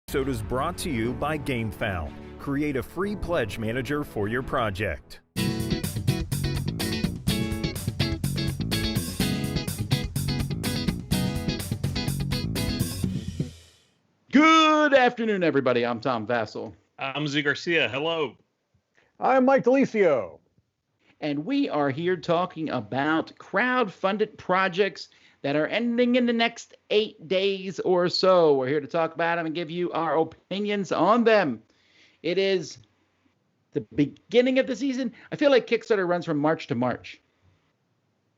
episode is brought to you by GameFound. Create a free pledge manager for your project. Good afternoon, everybody. I'm Tom Vassell. I'm Z Garcia. Hello. I'm Mike Delisio. And we are here talking about crowd-funded projects that are ending in the next 8 days or so. We're here to talk about them and give you our opinions on them. It is the beginning of the season. I feel like Kickstarter runs from March to March.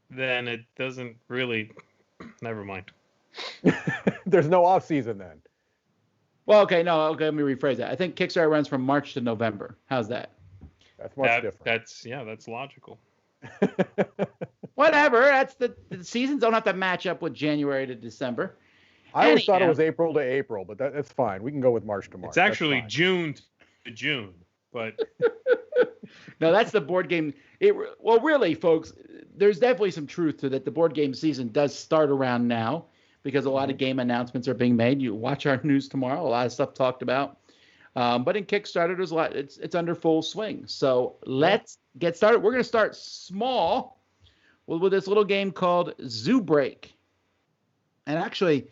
Then it doesn't really... Never mind. There's no off-season then. Well, okay, let me rephrase that. I think Kickstarter runs from March to November. How's that? That's much different. That's logical. Whatever. That's the seasons don't have to match up with January to December. I always thought it was April to April, but that's fine. We can go with March to March. It's actually June to June, but no, that's the board game. Well, really, folks, there's definitely some truth to that. The board game season does start around now because a lot of game announcements are being made. You watch our news tomorrow, a lot of stuff talked about. But in Kickstarter, there's a lot. It's under full swing. So let's get started. We're going to start small with this little game called Zoo Break. And actually,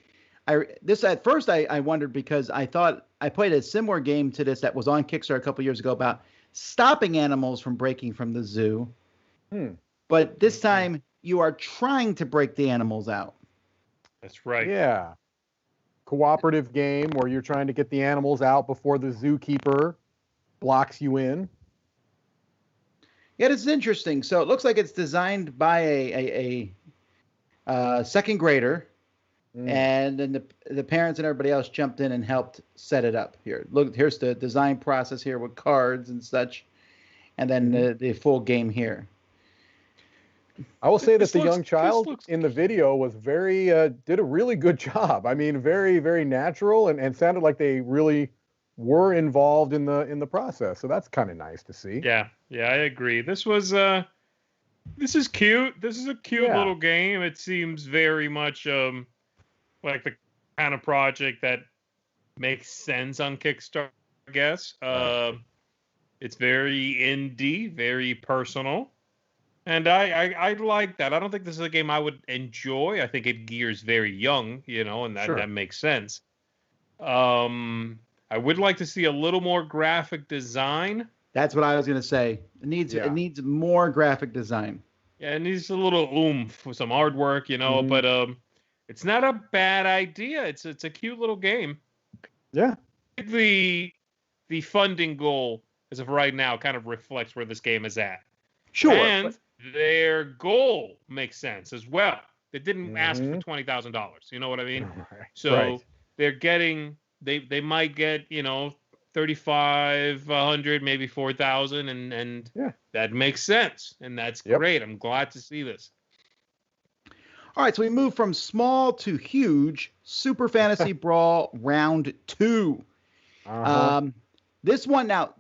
at first I wondered because I thought I played a similar game to this that was on Kickstarter a couple years ago about stopping animals from breaking from the zoo. But this time you are trying to break the animals out. That's right. Yeah. Cooperative game where you're trying to get the animals out before the zookeeper blocks you in. Yeah, it's interesting. So it looks like it's designed by a second grader, and then the parents and everybody else jumped in and helped set it up. Here, look, here's the design process here with cards and such, and then the full game here. I will say that the young child in the video was did a really good job. I mean, very, very natural and sounded like they really were involved in the process. So that's kind of nice to see. Yeah, I agree. This is cute. This is a cute little game. It seems very much like the kind of project that makes sense on Kickstarter, I guess. It's very indie, very personal. And I like that. I don't think this is a game I would enjoy. I think it gears very young, and that makes sense. I would like to see a little more graphic design. That's what I was going to say. It needs more graphic design. Yeah, it needs a little oomph with some artwork, but it's not a bad idea. It's a cute little game. Yeah. The funding goal as of right now kind of reflects where this game is at. Sure. And their goal makes sense as well. They didn't ask for $20,000. You know what I mean? So they're getting, they might get, 3,500, maybe 4,000, and that makes sense. And that's great. I'm glad to see this. All right, so we move from small to huge. Super Fantasy Brawl Round 2. This one, now,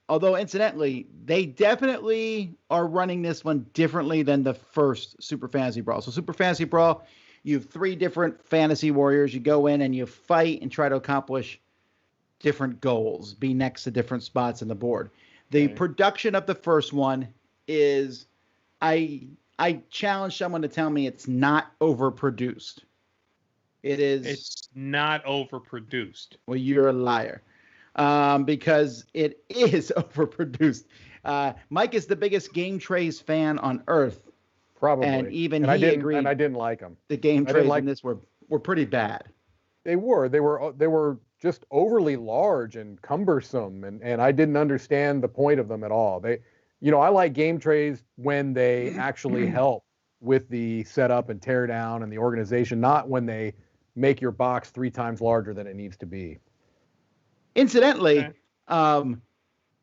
although incidentally, they definitely are running this one differently than the first Super Fantasy Brawl. So Super Fantasy Brawl, you have 3 different fantasy warriors. You go in and you fight and try to accomplish different goals, be next to different spots in the board. The production of the first one is, I challenge someone to tell me it's not overproduced. It's not overproduced. Well, you're a liar. Because it is overproduced. Mike is the biggest game trays fan on earth. Probably. And even he agreed. And I didn't like them. The game trays in this were pretty bad. They were just overly large and cumbersome, and I didn't understand the point of them at all. I like game trays when they actually help with the setup and tear down and the organization, not when they make your box 3 times larger than it needs to be. Incidentally,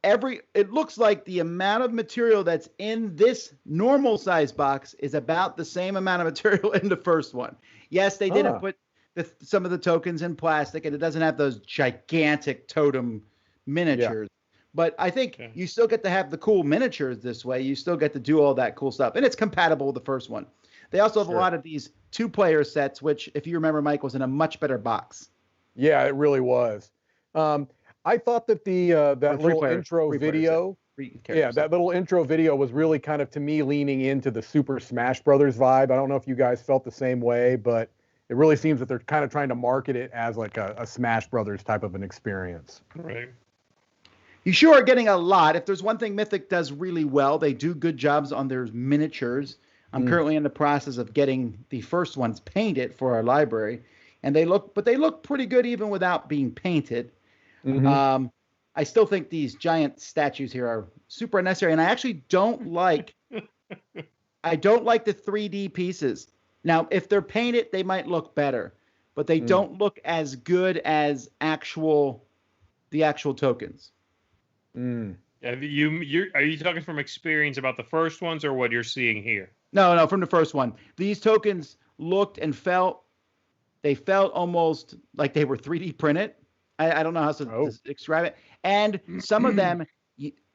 it looks like the amount of material that's in this normal size box is about the same amount of material in the first one. Yes, they didn't put some of the tokens in plastic, and it doesn't have those gigantic totem miniatures. But I think you still get to have the cool miniatures this way. You still get to do all that cool stuff, and it's compatible with the first one. They also have a lot of these 2-player sets, which, if you remember, Mike, was in a much better box. Yeah, it really was. I thought that that little intro video, that little intro video was really kind of, to me, leaning into the Super Smash Brothers vibe. I don't know if you guys felt the same way, but it really seems that they're kind of trying to market it as like a Smash Brothers type of an experience. Right. You sure are getting a lot. If there's one thing Mythic does really well, they do good jobs on their miniatures. I'm currently in the process of getting the first ones painted for our library, and they look pretty good even without being painted. Mm-hmm. I still think these giant statues here are super unnecessary, and I actually don't like the 3D pieces. Now, if they're painted, they might look better, but they don't look as good as the actual tokens. Are you talking from experience about the first ones or what you're seeing here? No, from the first one. These tokens looked and felt almost like they were 3D printed. I don't know how to describe it. And some of them,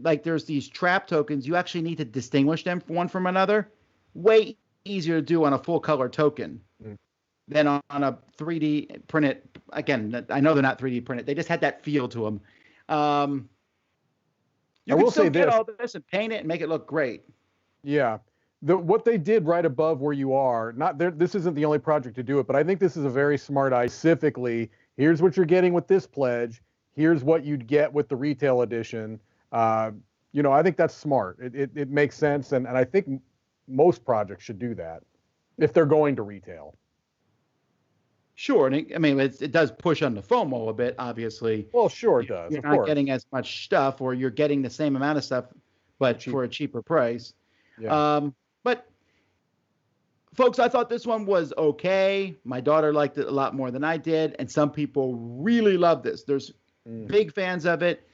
like there's these trap tokens, you actually need to distinguish them one from another. Way easier to do on a full color token than on a 3D printed. Again, I know they're not 3D printed. They just had that feel to them. You can still get all this and paint it and make it look great. Yeah. What they did right above where you are, this isn't the only project to do it, but I think this is a very smart idea. Specifically, here's what you're getting with this pledge. Here's what you'd get with the retail edition. I think that's smart. It makes sense, and I think most projects should do that if they're going to retail. Sure, and it does push on the FOMO a bit, obviously. Well, sure it does. You're not getting as much stuff, or you're getting the same amount of stuff, but for a cheaper price. Yeah. But folks, I thought this one was okay. My daughter liked it a lot more than I did, and some people really love this. There's big fans of it,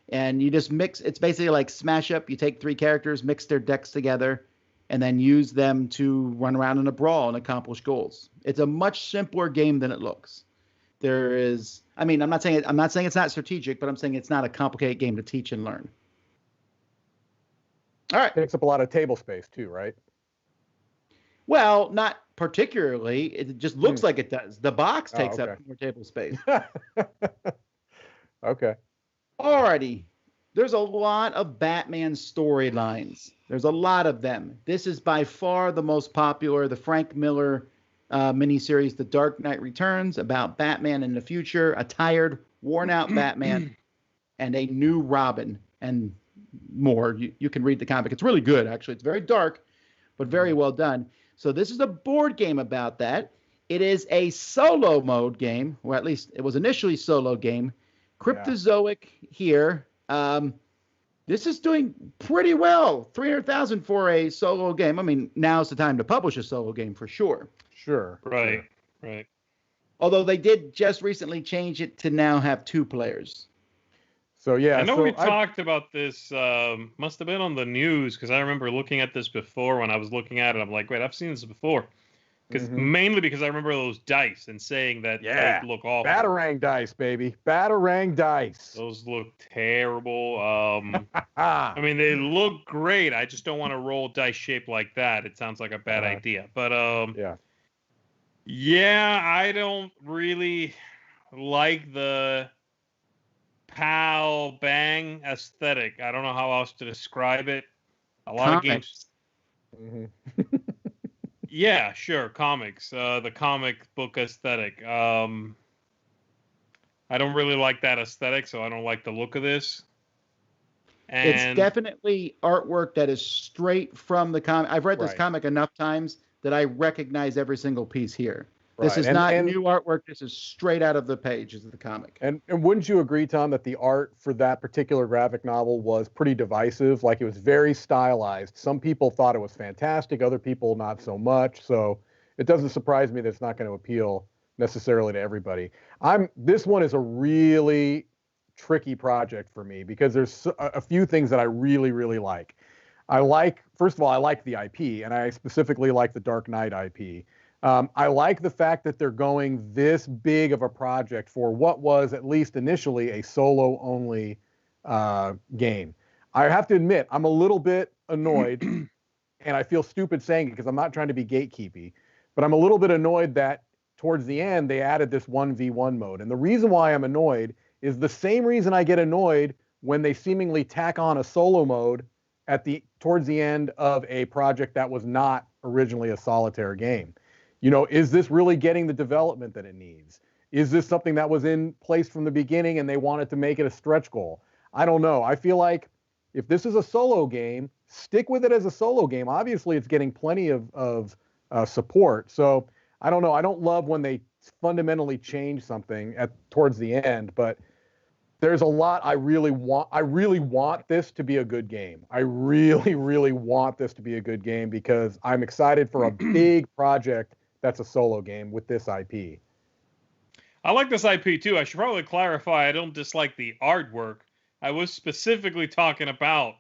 and you just mix. It's basically like Smash Up. You take 3 characters, mix their decks together, and then use them to run around in a brawl and accomplish goals. It's a much simpler game than it looks. I'm not saying it's not strategic, but I'm saying it's not a complicated game to teach and learn. All right. Takes up a lot of table space too, right? Well, not particularly. It just looks like it does. The box takes up more table space. Okay. Alrighty. There's a lot of Batman storylines. There's a lot of them. This is by far the most popular, the Frank Miller miniseries, The Dark Knight Returns, about Batman in the future, a tired, worn-out Batman, and a new Robin, and more. You can read the comic. It's really good, actually. It's very dark, but very well done. So this is a board game about that. It is a solo mode game, or at least it was initially solo game. Cryptozoic here. This is doing pretty well. 300,000 for a solo game. I mean, now's the time to publish a solo game for sure. Sure. Right. Although they did just recently change it to now have 2 players. So yeah, I know we talked about this. Must have been on the news because I remember looking at this before. When I was looking at it, I'm like, wait, I've seen this before. Mainly because I remember those dice and saying that they look awful. Batarang dice, baby. Batarang dice. Those look terrible. I mean, they look great. I just don't want to roll dice shaped like that. It sounds like a bad idea. But yeah, I don't really like the pow bang aesthetic. I don't know how else to describe it. A lot of games. Yeah, sure, comics. The comic book aesthetic. I don't really like that aesthetic, so I don't like the look of this. And it's definitely artwork that is straight from the comic. I've read this comic enough times that I recognize every single piece here. This is not new artwork. This is straight out of the pages of the comic. And wouldn't you agree, Tom, that the art for that particular graphic novel was pretty divisive? Like, it was very stylized. Some people thought it was fantastic. Other people not so much. So it doesn't surprise me that it's not going to appeal necessarily to everybody. This one is a really tricky project for me because there's a few things that I really, really like. First of all, I like the IP, and I specifically like the Dark Knight IP. I like the fact that they're going this big of a project for what was, at least initially, a solo-only game. I have to admit, I'm a little bit annoyed, and I feel stupid saying it because I'm not trying to be gatekeepy, but I'm a little bit annoyed that towards the end, they added this 1v1 mode. And the reason why I'm annoyed is the same reason I get annoyed when they seemingly tack on a solo mode towards the end of a project that was not originally a solitaire game. You know, is this really getting the development that it needs? Is this something that was in place from the beginning and they wanted to make it a stretch goal? I don't know. I feel like if this is a solo game, stick with it as a solo game. Obviously, it's getting plenty of support. So I don't know. I don't love when they fundamentally change something towards the end, but there's a lot I really want. I really want this to be a good game. I really, really want this to be a good game because I'm excited for a big project that's a solo game with this IP. I like this IP too. I should probably clarify. I don't dislike the artwork. I was specifically talking about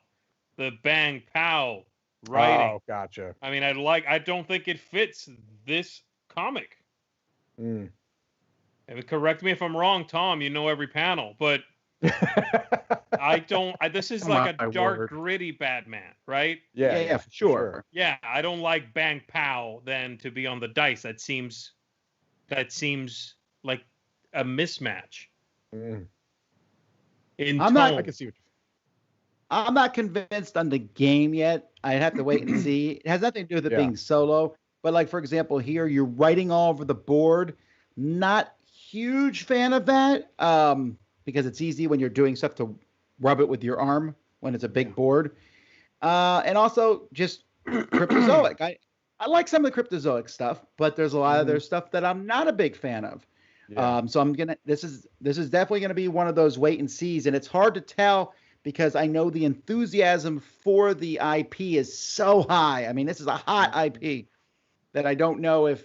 the bang pow writing. Oh, gotcha. I mean, I don't think it fits this comic. Mm. And correct me if I'm wrong, Tom. You know every panel, but I don't. This is like a dark, gritty Batman, right? Yeah, sure. Yeah, I don't like bang pow. Then to be on the dice, that seems like a mismatch. Mm. I can see what I'm not convinced on the game yet. I'd have to wait and see. It has nothing to do with it being solo. But like, for example, here, you're writing all over the board. Not huge fan of that because it's easy when you're doing stuff to rub it with your arm when it's a big board. And also just Cryptozoic. I like some of the Cryptozoic stuff, but there's a lot of their stuff that I'm not a big fan of. Yeah. So this is definitely going to be one of those wait and sees. And it's hard to tell because I know the enthusiasm for the IP is so high. I mean, this is a hot IP that I don't know if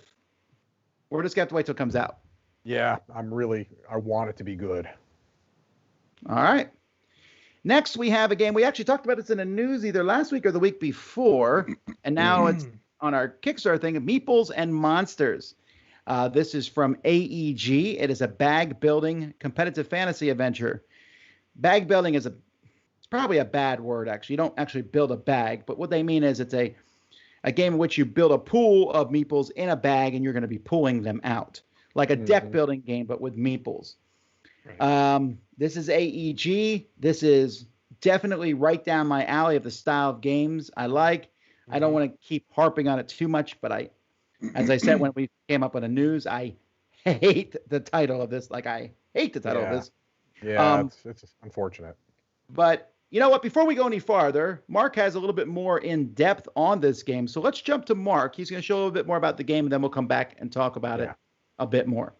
we're just going to have to wait till it comes out. Yeah, I want it to be good. All right. Next, we have a game. We actually talked about this in the news either last week or the week before, and now it's on our Kickstarter thing, Meeples and Monsters. This is from AEG. It is a bag building competitive fantasy adventure. Bag building it's probably a bad word, actually. You don't actually build a bag, but what they mean is it's a game in which you build a pool of meeples in a bag and you're going to be pulling them out. Like a deck building game, but with meeples. Right. This is AEG. This is definitely right down my alley of the style of games I like. I don't want to keep harping on it too much, but as I said when we came up with the news, I hate the title of this. Like, I hate the title of this. Yeah, it's unfortunate. But you know what? Before we go any farther, Mark has a little bit more in depth on this game. So let's jump to Mark. He's going to show a little bit more about the game, and then we'll come back and talk about it a bit more.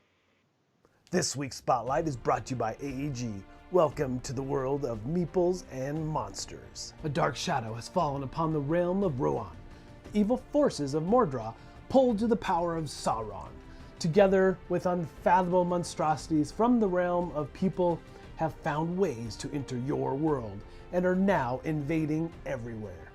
This week's Spotlight is brought to you by AEG. Welcome to the world of Meeples and Monsters. A dark shadow has fallen upon the realm of Rohan. The evil forces of Mordra pulled to the power of Sauron. Together with unfathomable monstrosities from the realm of people have found ways to enter your world and are now invading everywhere.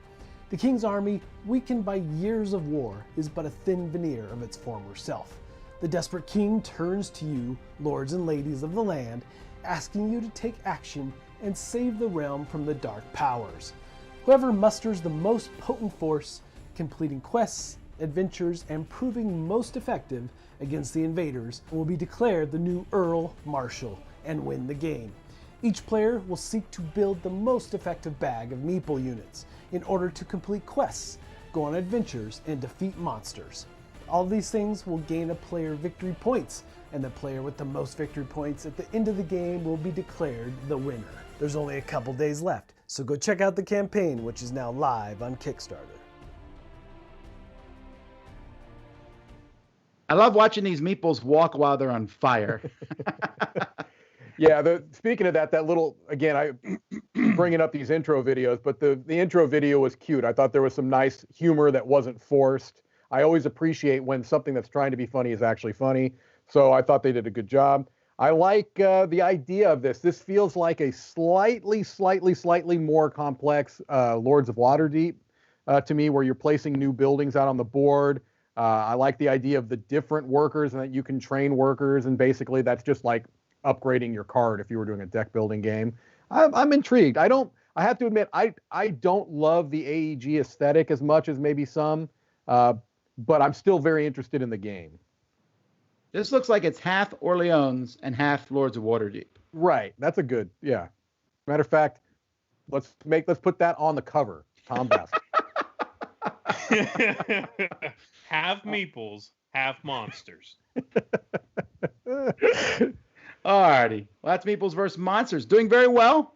The king's army, weakened by years of war, is but a thin veneer of its former self. The desperate king turns to you, lords and ladies of the land, asking you to take action and save the realm from the dark powers. Whoever musters the most potent force, completing quests, adventures, and proving most effective against the invaders will be declared the new Earl Marshal and win the game. Each player will seek to build the most effective bag of Meeple units in order to complete quests, go on adventures, and defeat monsters. All these things will gain a player victory points, and the player with the most victory points at the end of the game will be declared the winner. There's only a couple days left, so go check out the campaign, which is now live on Kickstarter. I love watching these meeples walk while they're on fire. Yeah, speaking of that little, again, I bringing up these intro videos, but the intro video was cute. I thought there was some nice humor that wasn't forced. I always appreciate when something that's trying to be funny is actually funny. So I thought they did a good job. I like the idea of this. This feels like a slightly more complex Lords of Waterdeep to me, where you're placing new buildings out on the board. I like the idea of the different workers and that you can train workers, and basically that's just like upgrading your card if you were doing a deck building game. I'm intrigued. I have to admit, I don't love the AEG aesthetic as much as maybe some, but I'm still very interested in the game. This looks like it's half Orleans and half Lords of Waterdeep. Right. That's a good. Yeah. Matter of fact, let's put that on the cover. Tom Bassett. Half meeples, half monsters. Alrighty. Well, that's Meeples versus Monsters. Doing very well.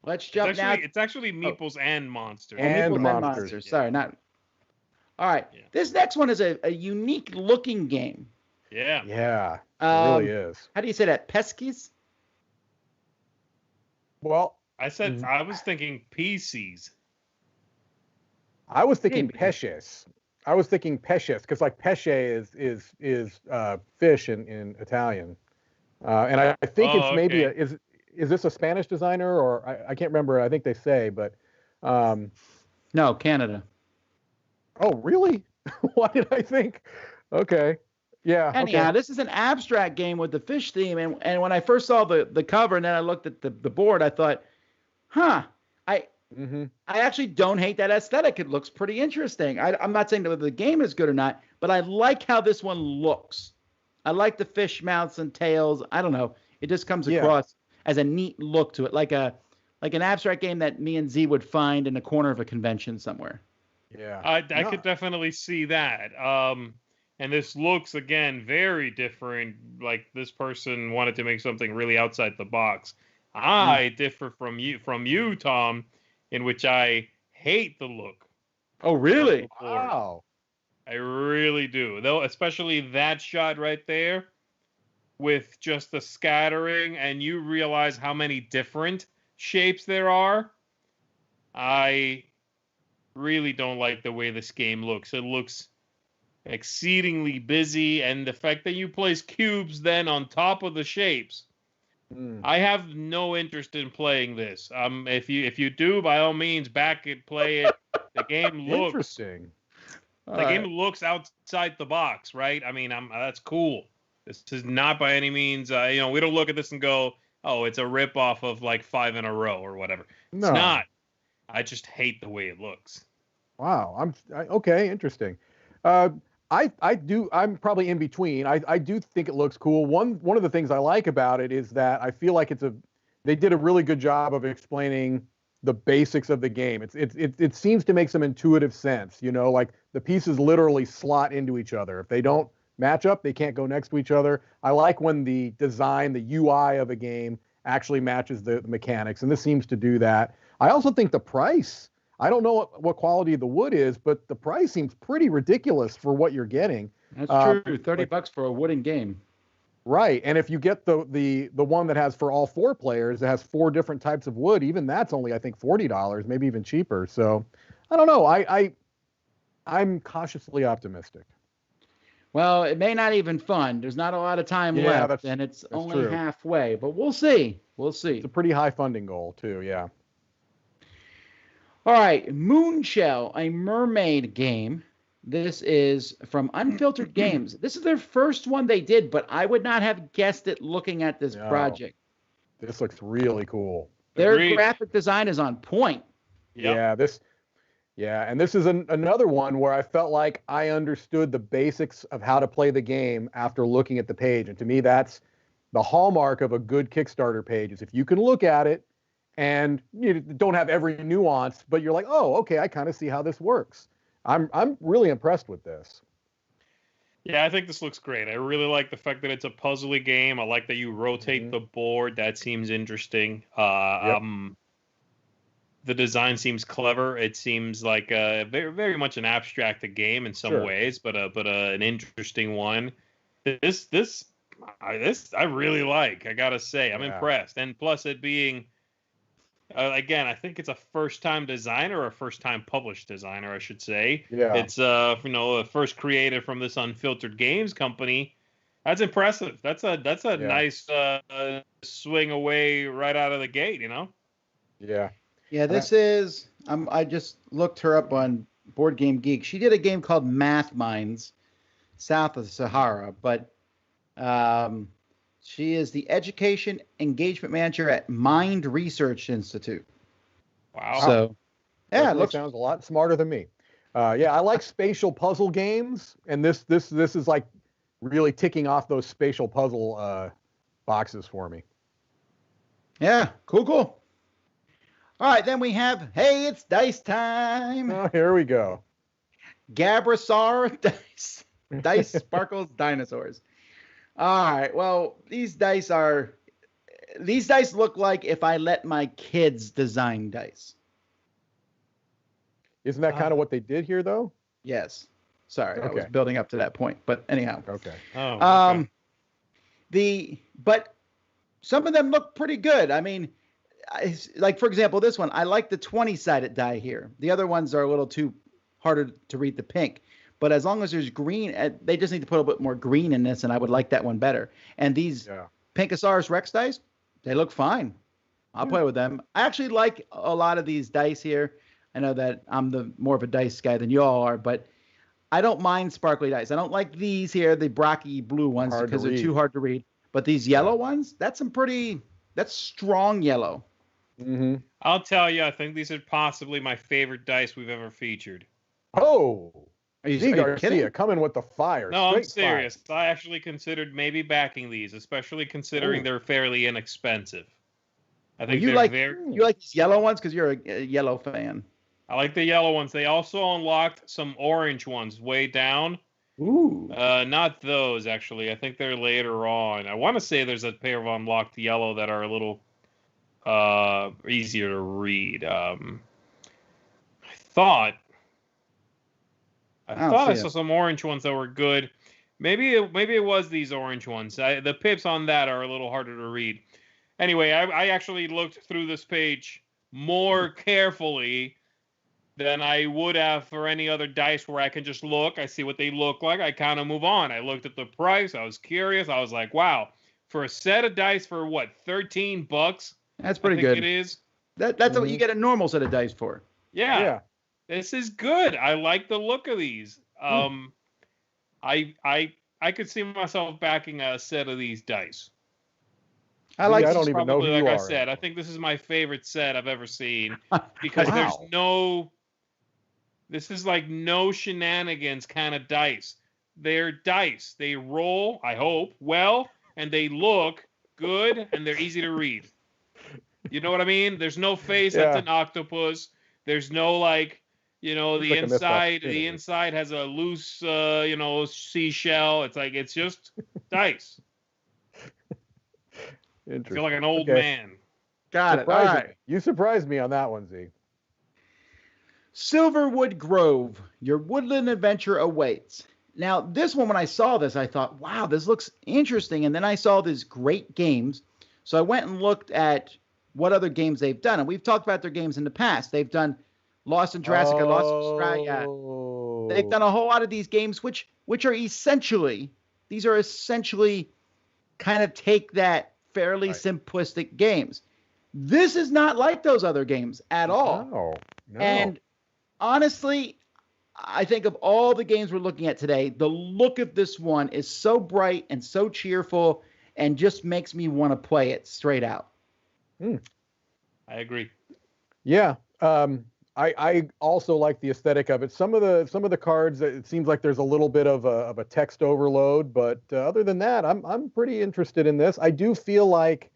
Let's jump now. It's actually meeples and monsters. And Meeples monsters. Yeah. Sorry, not. All right. Yeah. This next one is a unique looking game. Yeah. Yeah. It really is. How do you say that? Pesces? Well, I was thinking PCs. I was thinking Pesces. I was thinking Pesces because like pesce is fish in Italian, and I think it's maybe is this a Spanish designer or I can't remember. I think they say, but no, Canada. Oh, really? Why did I think? Okay. Yeah. Anyhow, This is an abstract game with the fish theme, and when I first saw the cover and then I looked at the board, I thought, I actually don't hate that aesthetic. It looks pretty interesting. I'm not saying that the game is good or not, but I like how this one looks. I like the fish mouths and tails. I don't know. It just comes across as a neat look to it, like an abstract game that me and Z would find in a corner of a convention somewhere. Yeah, I could definitely see that. And this looks, again, very different. Like this person wanted to make something really outside the box. I differ from you, Tom, in which I hate the look. Oh, really? Wow. I really do. Though, especially that shot right there with just the scattering, and you realize how many different shapes there are. I really don't like the way this game looks. It looks exceedingly busy, and the fact that you place cubes then on top of the shapes. I have no interest in playing this. If you do, by all means, back it, play it. The game looks interesting. The game looks outside the box, right? I mean, that's cool. This is not by any means, we don't look at this and go, oh, it's a ripoff of like 5 in a row or whatever. No. It's not. I just hate the way it looks. Wow. Okay. Interesting. I'm probably in between. I do think it looks cool. One of the things I like about it is that I feel like they did a really good job of explaining the basics of the game. It seems to make some intuitive sense, like the pieces literally slot into each other. If they don't match up, they can't go next to each other. I like when the design, the UI of a game actually matches the mechanics, and this seems to do that. I also think the price, I don't know what quality the wood is, but the price seems pretty ridiculous for what you're getting. That's true. $30 for a wooden game. Right. And if you get the one that has for all 4 players, it has 4 different types of wood, even that's only, I think, $40, maybe even cheaper. So I don't know. I'm cautiously optimistic. Well, it may not even fund. There's not a lot of time left, and it's only halfway. But we'll see. It's a pretty high funding goal, too. Yeah. All right, Moonshell, a mermaid game. This is from Unfiltered Games. This is their first one they did, but I would not have guessed it looking at this project. This looks really cool. Their graphic design is on point. Yep. And this is another one where I felt like I understood the basics of how to play the game after looking at the page. And to me, that's the hallmark of a good Kickstarter page, is if you can look at it, and you don't have every nuance, but you're like, oh, okay, I kind of see how this works. I'm really impressed with this. Yeah, I think this looks great. I really like the fact that it's a puzzly game. I like that you rotate the board. That seems interesting. The design seems clever. It seems like very, very much an abstracted game in some ways, but an interesting one. This I really like. I gotta say, I'm impressed. And plus, it being again, I think it's a first-time designer, or a first-time published designer, I should say. Yeah. It's first created from this Unfiltered Games company. That's impressive. That's a nice swing away right out of the gate, Yeah. Yeah, this is. I just looked her up on Board Game Geek. She did a game called Math Minds, South of the Sahara, but she is the Education Engagement Manager at Mind Research Institute. Wow. So, yeah, it sounds a lot smarter than me. I like spatial puzzle games, and this is like really ticking off those spatial puzzle boxes for me. Yeah, cool. All right, then we have, hey, it's dice time. Oh, here we go. Gabrisaur Dice. Dice Sparkles Dinosaurs. All right, well, these dice look like if I let my kids design dice. Isn't that kind of what they did here, though? Yes. Sorry, Okay. I was building up to that point, but anyhow. Okay. Oh, okay. But some of them look pretty good. I mean, like for example, this one, I like the 20-sided die here. The other ones are a little too harder to read the pink. But as long as there's green, they just need to put a bit more green in this, and I would like that one better. And these Pinkosaurus Rex dice, they look fine. I'll play with them. I actually like a lot of these dice here. I know that I'm more of a dice guy than you all are, but I don't mind sparkly dice. I don't like these here, the Brocky blue ones, because they're too hard to read. But these yellow ones, that's strong yellow. Mm-hmm. I'll tell you, I think these are possibly my favorite dice we've ever featured. Oh, are you kidding? Coming with the fire. No, I'm serious. Fire. I actually considered maybe backing these, especially considering they're fairly inexpensive. I think you like these yellow ones because you're a yellow fan. I like the yellow ones. They also unlocked some orange ones way down. Ooh. Not those, actually. I think they're later on. I want to say there's a pair of unlocked yellow that are a little easier to read. I thought I saw some orange ones that were good. Maybe it was these orange ones. The pips on that are a little harder to read. Anyway, I actually looked through this page more carefully than I would have for any other dice where I can just look. I see what they look like. I kind of move on. I looked at the price. I was curious. I was like, wow, for a set of dice for what, $13? That's pretty good. It is. That's what you get a normal set of dice for. Yeah. This is good. I like the look of these. I could see myself backing a set of these dice. I don't even know who you are. Like I said, I think this is my favorite set I've ever seen because this is like no shenanigans kind of dice. They're dice. They roll, I hope, well, and they look good, and they're easy to read. You know what I mean? There's no face that's an octopus. There's no the inside has a loose seashell. It's just dice. I feel like an old man. Got it. All right. You surprised me on that one, Z. Silverwood Grove, your woodland adventure awaits. Now, this one, when I saw this, I thought, wow, this looks interesting. And then I saw these great games. So I went and looked at what other games they've done. And we've talked about their games in the past. They've done Lost in Jurassic, Lost in Australia. They've done a whole lot of these games, which are essentially kind of take that fairly simplistic games. This is not like those other games at all. No. And honestly, I think of all the games we're looking at today, the look of this one is so bright and so cheerful and just makes me want to play it straight out. I agree. Yeah. I also like the aesthetic of it. Some of the cards, it seems like there's a little bit of a text overload, but other than that, I'm pretty interested in this. I do feel like,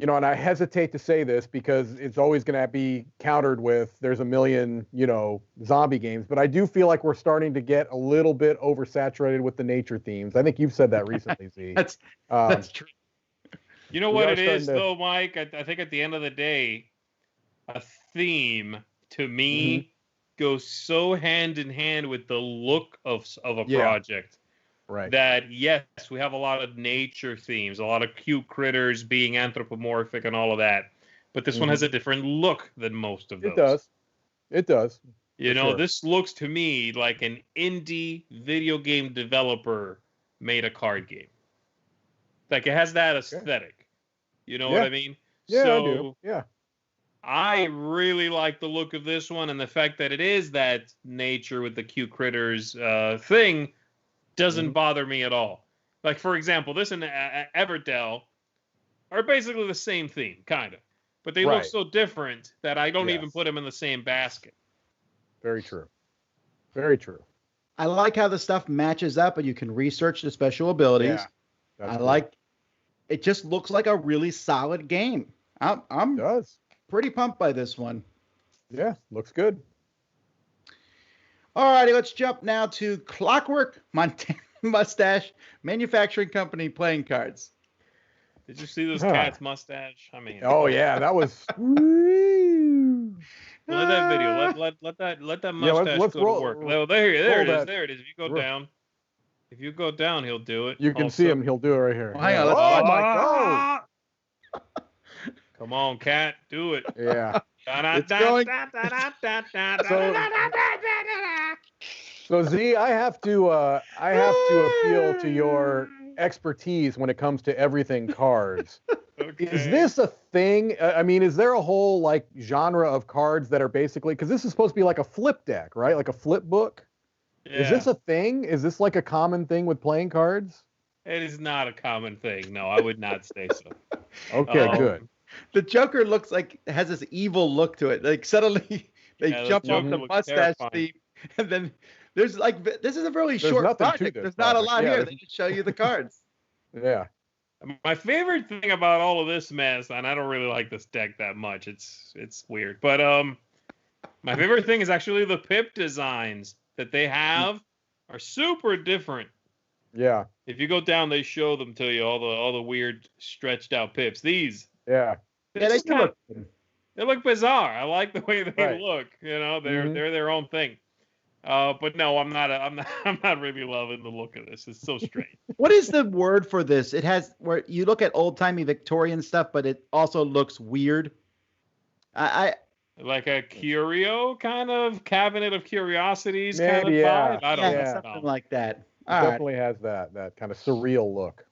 and I hesitate to say this because it's always going to be countered with there's a million, zombie games, but I do feel like we're starting to get a little bit oversaturated with the nature themes. I think you've said that recently, Z. That's true. You know what it is, though, Mike? I think at the end of the day, a theme to me goes so hand in hand with the look of a project. Right. That yes, we have a lot of nature themes, a lot of cute critters being anthropomorphic and all of that. But this one has a different look than most of those. It does. This looks to me like an indie video game developer made a card game. Like it has that aesthetic. You know what I mean? Yeah, so, I do. Yeah. I really like the look of this one, and the fact that it is that nature with the cute critters thing doesn't bother me at all. Like, for example, this and Everdell are basically the same theme, kind of. But they look so different that I don't even put them in the same basket. Very true. Very true. I like how the stuff matches up and you can research the special abilities. Yeah, like it. Just looks like a really solid game. I'm pretty pumped by this one. Yeah, looks good. All righty, let's jump now to Clockwork Mustache Manufacturing Company playing cards. Did you see this cat's mustache? I mean, oh yeah, that was. Let that video. Let that mustache go to work. Well, there it is. There it is. If you go down, he'll do it. You can see him. He'll do it right here. Well, hang on. Oh my God! Come on, cat, do it. Yeah. So Z, I have to appeal to your expertise when it comes to everything cards. Okay. Is this a thing? I mean, is there a whole like genre of cards that are basically, because this is supposed to be like a flip deck, right? Like a flip book. Yeah. Is this a thing? Is this like a common thing with playing cards? It is not a common thing. No, I would not say so. Okay, good. The Joker looks like has this evil look to it. Like suddenly they jump off the mustache theme, and then there's like this is a really short project. There's not a lot here. They just show you the cards. Yeah. My favorite thing about all of this mess, and I don't really like this deck that much. It's weird, but my favorite thing is actually the pip designs that they have are super different. Yeah. If you go down, they show them to you, all the weird stretched out pips. These. Yeah. They look bizarre. I like the way they look. You know, they're their own thing. But no, I'm not really loving the look of this. It's so strange. What is the word for this? It has where you look at old timey Victorian stuff, but it also looks weird. I like a curio kind of cabinet of curiosities kind of vibe. I don't know. Something like that. Definitely has that kind of surreal look.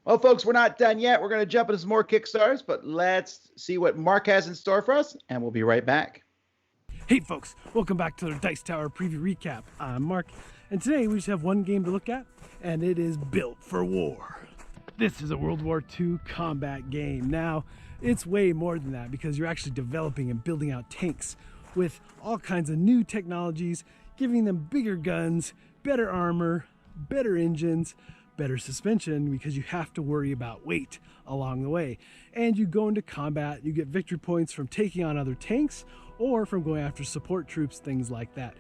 Well, folks, we're not done yet. We're going to jump into some more Kickstarters, but let's see what Mark has in store for us, and we'll be right back. Hey folks, welcome back to the Dice Tower Preview Recap. I'm Mark, and today we just have one game to look at, and it is Built for War. This is a World War II combat game. Now, it's way more than that because you're actually developing and building out tanks with all kinds of new technologies, giving them bigger guns, better armor, better engines, better suspension because you have to worry about weight along the way. And you go into combat, you get victory points from taking on other tanks or from going after support troops, things like that.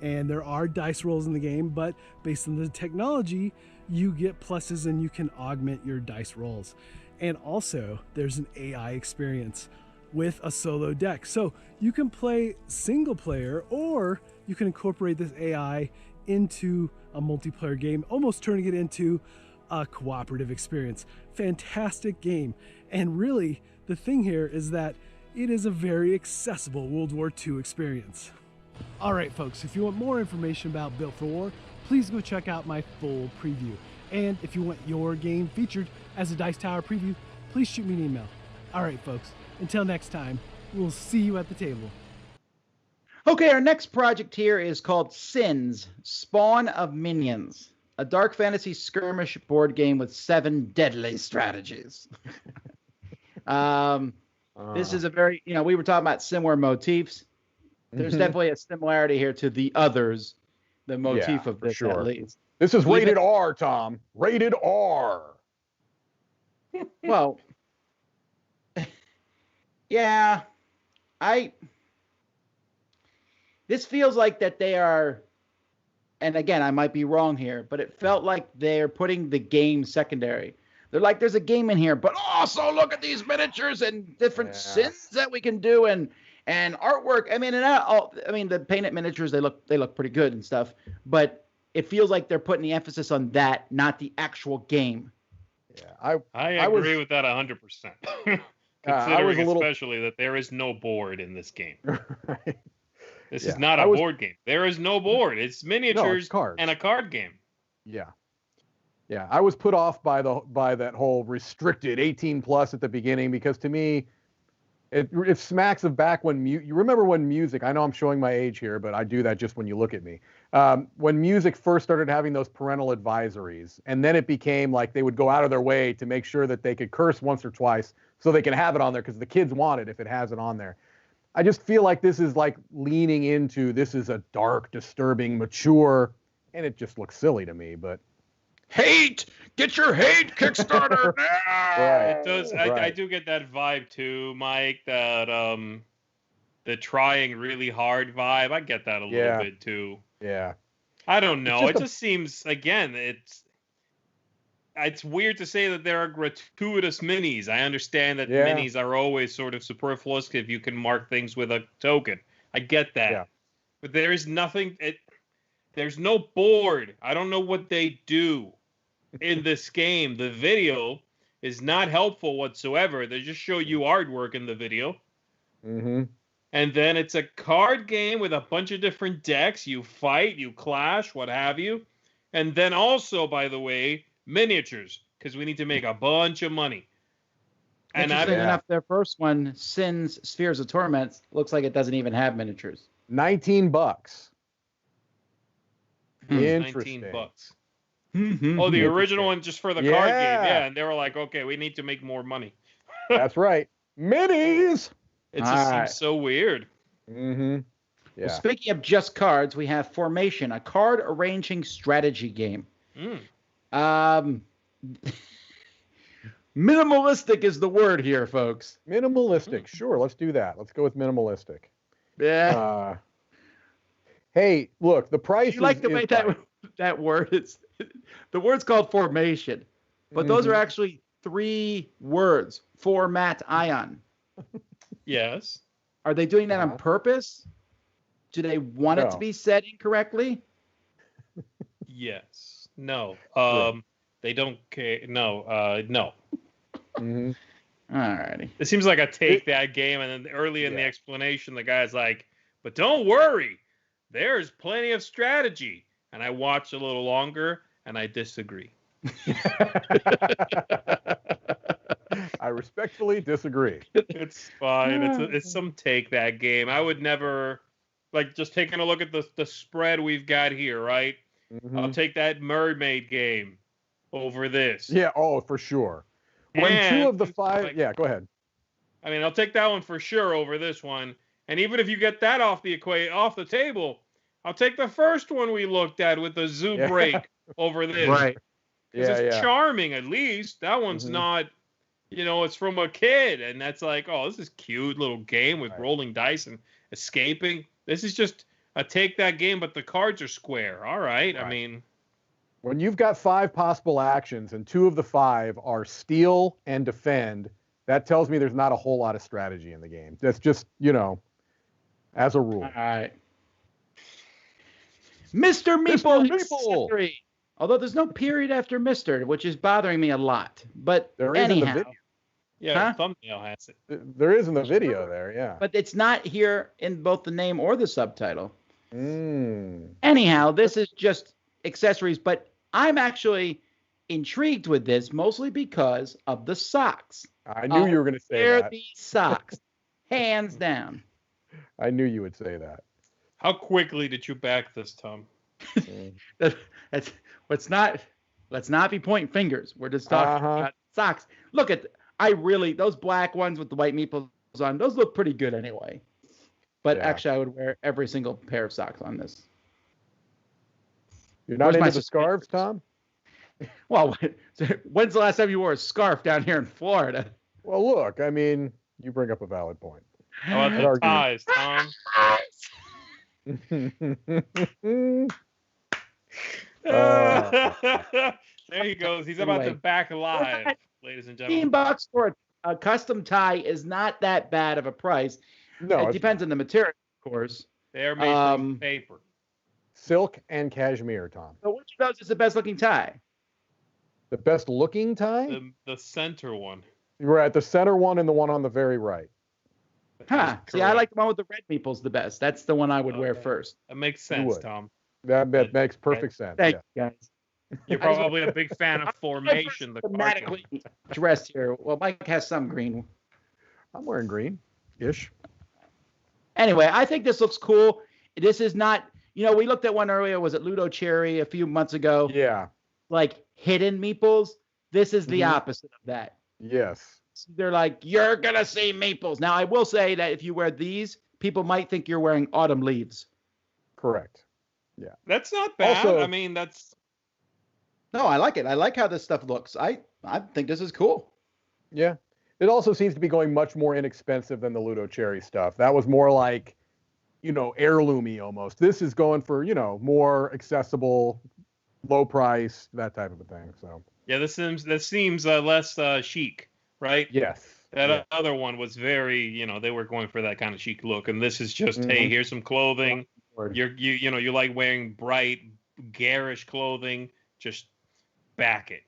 And there are dice rolls in the game, but based on the technology, you get pluses and you can augment your dice rolls. And also, there's an AI experience with a solo deck. So you can play single player or you can incorporate this AI into a multiplayer game, almost turning it into a cooperative experience. Fantastic game. And really, the thing here is that it is a very accessible World War II experience. All right, folks, if you want more information about Built for War, please go check out my full preview. And if you want your game featured as a Dice Tower preview, please shoot me an email. All right, folks, until next time, we'll see you at the table. Okay, our next project here is called Sins, Spawn of Minions, a dark fantasy skirmish board game with 7 deadly strategies. This is a very, we were talking about similar motifs. There's definitely a similarity here to the others, the motif of this at least. This is rated R, Tom. Rated R. Well, yeah, this feels like that they are, and again, I might be wrong here, but it felt like they're putting the game secondary. They're like, there's a game in here, but also look at these miniatures and different sins that we can do and artwork. I mean, the painted miniatures, they look pretty good and stuff, but it feels like they're putting the emphasis on that, not the actual game. Yeah, I agree with that 100%. Considering especially that there is no board in this game. Right. This is not a board game. There is no board. It's miniatures and a card game. Yeah. Yeah, I was put off by that whole restricted 18 plus at the beginning because to me, it smacks of back when you remember when music. I know I'm showing my age here, but I do that just when you look at me. When music first started having those parental advisories, and then it became like they would go out of their way to make sure that they could curse once or twice so they can have it on there because the kids want it if it has it on there. I just feel like this is like leaning into this is a dark, disturbing, mature and it just looks silly to me. But Hate! Get your hate Kickstarter now! Right. It does. I do get that vibe too, Mike. That the trying really hard vibe. I get that a little bit too. Yeah. I don't know. It just seems, again, it's weird to say that there are gratuitous minis. I understand that minis are always sort of superfluous if you can mark things with a token. I get that. Yeah. But there is nothing. There's no board. I don't know what they do in this game. The video is not helpful whatsoever. They just show you artwork in the video. Mm-hmm. And then it's a card game with a bunch of different decks. You fight, you clash, what have you. And then also, by the way, miniatures, because we need to make a bunch of money. And interesting enough, their first one, Sin's Spheres of Torment, looks like it doesn't even have miniatures. $19. Interesting. $19. Oh, the original one just for the card game. Yeah, and they were like, okay, we need to make more money. That's right. Minis! It just seems so weird. Mm-hmm. Yeah. Well, speaking of just cards, we have Formation, a card arranging strategy game. Minimalistic is the word here, folks. Minimalistic. Sure, let's do that. Let's go with minimalistic. Yeah. Hey, look, the price you like the way that word is. The word's called Formation, but those are actually 3 words. Format ion. Yes. Are they doing that on purpose? Do they want it to be said incorrectly? Yes. No. They don't care. No. No. Mm-hmm. Alrighty. It seems like I take that game, and then early in the explanation, the guy's like, "But don't worry, there's plenty of strategy." And I watch a little longer, and I disagree. I respectfully disagree. It's fine. It's some take that game. I would never, like, just taking a look at the spread we've got here, right? Mm-hmm. I'll take that mermaid game over this. Yeah, for sure. When 2 of the 5, go ahead. I mean, I'll take that one for sure over this one. And even if you get that off the table, I'll take the first one we looked at with the zoo break over this. Right. Because it's charming, at least. That one's not, it's from a kid. And that's like, oh, this is cute little game with rolling dice and escaping. This is just a take that game, but the cards are square. All right. I mean, when you've got 5 possible actions and 2 of the 5 are steal and defend, that tells me there's not a whole lot of strategy in the game. That's just, as a rule. All right. Mr. Meeple. Although there's no period after Mr., which is bothering me a lot. But there is in the video. Yeah, the thumbnail has it. There is in the video there, yeah. But it's not here in both the name or the subtitle. Anyhow, this is just accessories, but I'm actually intrigued with this mostly because of the socks. I knew you were going to say that. These socks, hands down. I knew you would say that. How quickly did you back this, Tom? Let's not be pointing fingers. We're just talking about socks. Look at those black ones with the white meeples on. Those look pretty good anyway. But actually, I would wear every single pair of socks on this. You're not into the scarves, Tom? Well, when's the last time you wore a scarf down here in Florida? Well, look, I mean, you bring up a valid point. How about the ties, Tom? There he goes. He's about to back live, ladies and gentlemen. $15 for a custom tie is not that bad of a price. No, it depends on the material, of course. They're made from paper. Silk and cashmere, Tom. So which of those is the best looking tie? The best looking tie? The center one. You're at the center one and the one on the very right. See, I like the one with the red meeples the best. That's the one I would wear first. That makes sense, Tom. That makes perfect sense. Thank you, guys. You're probably a big fan of Formation. The thematically dressed here. Well, Mike has some green. I'm wearing green-ish. Anyway, I think this looks cool. This is not, we looked at one earlier. Was it Ludo Cherry a few months ago? Yeah. Like hidden meeples. This is the opposite of that. Yes. They're like, you're going to see meeples. Now, I will say that if you wear these, people might think you're wearing autumn leaves. Correct. Yeah. That's not bad. Also, I mean, that's... No, I like it. I like how this stuff looks. I think this is cool. Yeah. It also seems to be going much more inexpensive than the Ludo Cherry stuff. That was more like, heirloomy almost. This is going for, more accessible, low price, that type of a thing. So Yeah, this seems less chic, right? yes. That other one was very, they were going for that kind of chic look, and this is just, hey, here's some clothing. You like wearing bright, garish clothing. Just back it.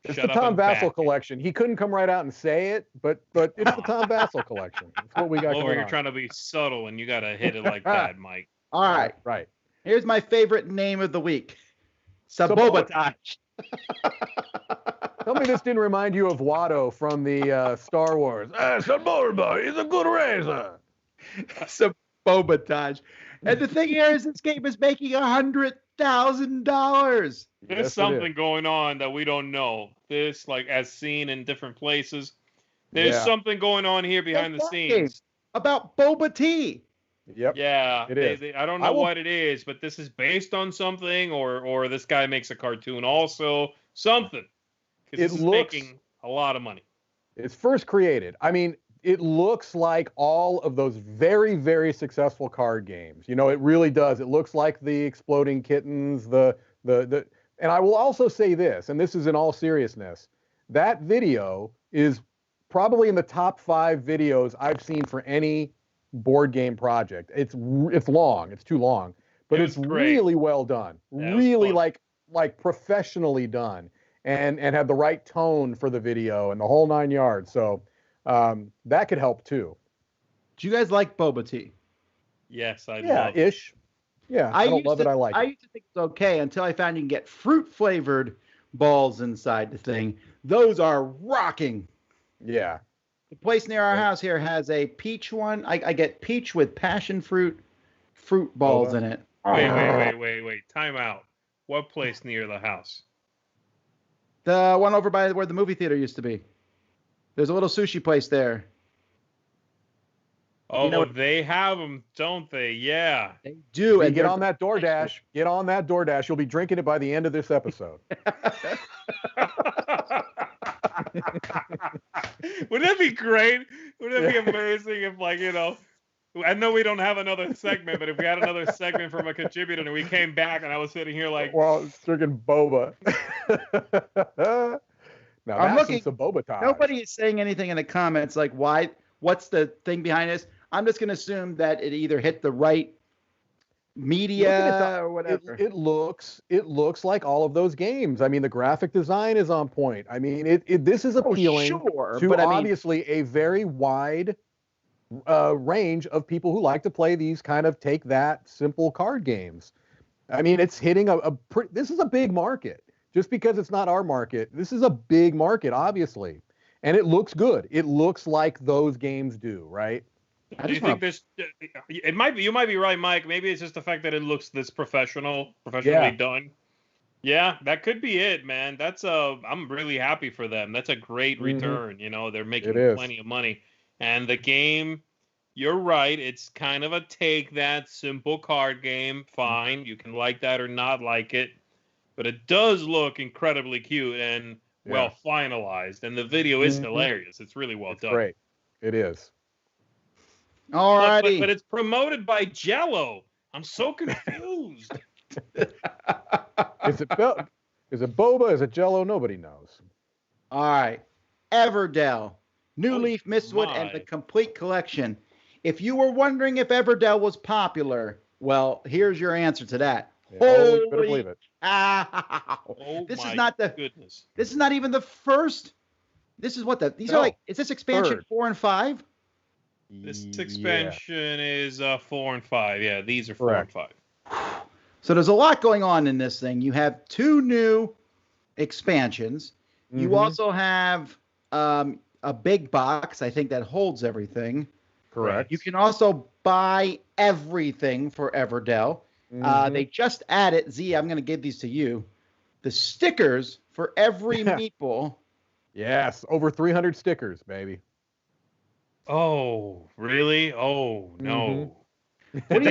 It's the Tom Vassell collection. He couldn't come right out and say it, but it's the Tom Vassell collection. It's what we got going on. You're trying to be subtle, and you got to hit it like that, Mike. All right. Right. Here's my favorite name of the week. Sabobatage. Tell me this didn't remind you of Watto from the Star Wars. Sabobatage is a good razor. Sabobatage. And the thing here is this game is making $100,000. There's something going on that we don't know. This, like, as seen in different places. There's something going on here behind the scenes. About boba tea. Yep. Yeah. It is. I don't know what it is, but this is based on something, or this guy makes a cartoon also. Something. Because this is making a lot of money. It's first created. I mean, it looks like all of those very, very successful card games. It really does. It looks like the Exploding Kittens, and I will also say this, and this is in all seriousness, that video is probably in the top 5 videos I've seen for any board game project. It's long. It's too long, but it's really well done. Really like professionally done, and had the right tone for the video and the whole 9 yards. So that could help too. Do you guys like boba tea? Yes, I love it. Ish. Yeah, I don't love it. I like it. I used to think it was okay until I found you can get fruit-flavored balls inside the thing. Those are rocking. Yeah. The place near our house here has a peach one. I get peach with passion fruit balls in it. Wait. Time out. What place near the house? The one over by where the movie theater used to be. There's a little sushi place there. Oh, they have them, don't they? Yeah. They do. And get on that DoorDash. Get on that DoorDash. You'll be drinking it by the end of this episode. Wouldn't that be great? Wouldn't that be amazing if, I know we don't have another segment, but if we had another segment from a contributor and we came back and I was sitting here like... Well, drinking boba. Now, I'm looking. Some Sabobatage. Nobody is saying anything in the comments like, what's the thing behind this? I'm just going to assume that it either hit the right media or whatever. It looks like all of those games. I mean, the graphic design is on point. I mean, this is appealing to obviously a very wide range of people who like to play these kind of take that simple card games. I mean, it's hitting this is a big market. Just because it's not our market, this is a big market, obviously. And it looks good. It looks like those games do, right? Do you think this? It might be. You might be right, Mike. Maybe it's just the fact that it looks this professionally done. Yeah, that could be it, man. I'm really happy for them. That's a great return. They're making plenty of money. And the game, you're right. It's kind of a take that simple card game. Fine, you can like that or not like it, but it does look incredibly cute and well finalized. And the video is hilarious. It's really well done. Great, it is. Alrighty. But it's promoted by Jello. I'm so confused. Is it boba? Is it Jello? Nobody knows. All right. Everdell, New Leaf, Mistwood, and the complete collection. If you were wondering if Everdell was popular, well, here's your answer to that. Holy better believe it. This is not goodness. This is not even the first. This is these are like. Is this expansion 4 and 5? This expansion is 4 and 5. Yeah, these are 4 and 5. So there's a lot going on in this thing. You have 2 new expansions. You also have a big box, I think, that holds everything. Correct. You can also buy everything for Everdell. They just added, Z, I'm going to give these to you, the stickers for every meeple. Yes, over 300 stickers, baby. Oh, really? Oh, no. Did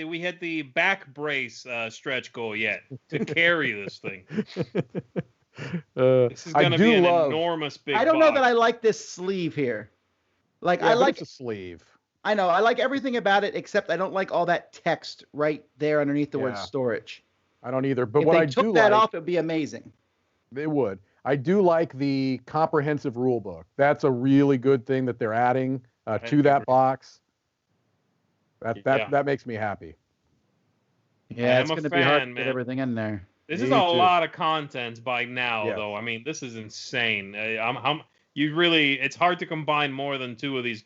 we hit the back brace stretch goal yet to carry this thing? This is going to be an enormous big I don't know box. that I like this sleeve here. Like, Yeah, I like it's a sleeve. I know. I like everything about it, except I don't like all that text right there underneath the word storage. I don't either. But if what they I took do that like, off, it'd be amazing. it would. I do like the comprehensive rule book. That's a really good thing that they're adding to that box. That makes me happy. Yeah, it's going to be hard to get everything in there. This is a lot of content by now, though. I mean, this is insane. It's hard to combine more than 2 of these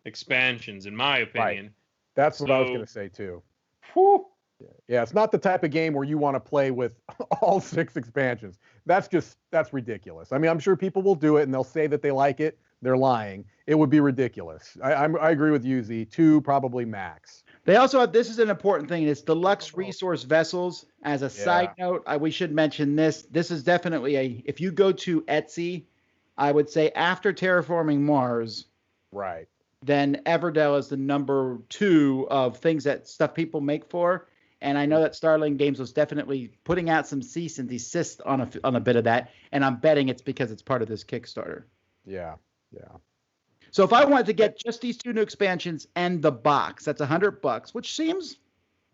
expansions, in my opinion. Right. That's what I was going to say too. Whew. Yeah, it's not the type of game where you want to play with all 6 expansions. That's ridiculous. I mean, I'm sure people will do it and they'll say that they like it. They're lying. It would be ridiculous. I agree with you, Z. 2 probably max. They also have, this is an important thing, it's deluxe resource vessels. As a side note, we should mention this. This is definitely if you go to Etsy, I would say after Terraforming Mars, right, then Everdell is the number 2 of stuff people make for. And I know that Starling Games was definitely putting out some cease and desist on a bit of that. And I'm betting it's because it's part of this Kickstarter. Yeah. So if I wanted to get just these 2 new expansions and the box, that's $100, which seems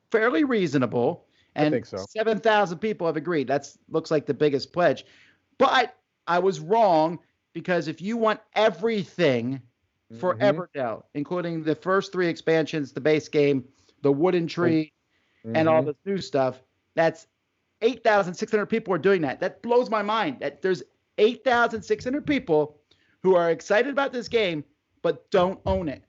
fairly reasonable. And I think so. 7,000 people have agreed. That looks like the biggest pledge. But I was wrong, because if you want everything for Everdell, including the first 3 expansions, the base game, the Wooden Tree, and all this new stuff, that's 8,600 people are doing that. That blows my mind. That there's 8,600 people who are excited about this game but don't own it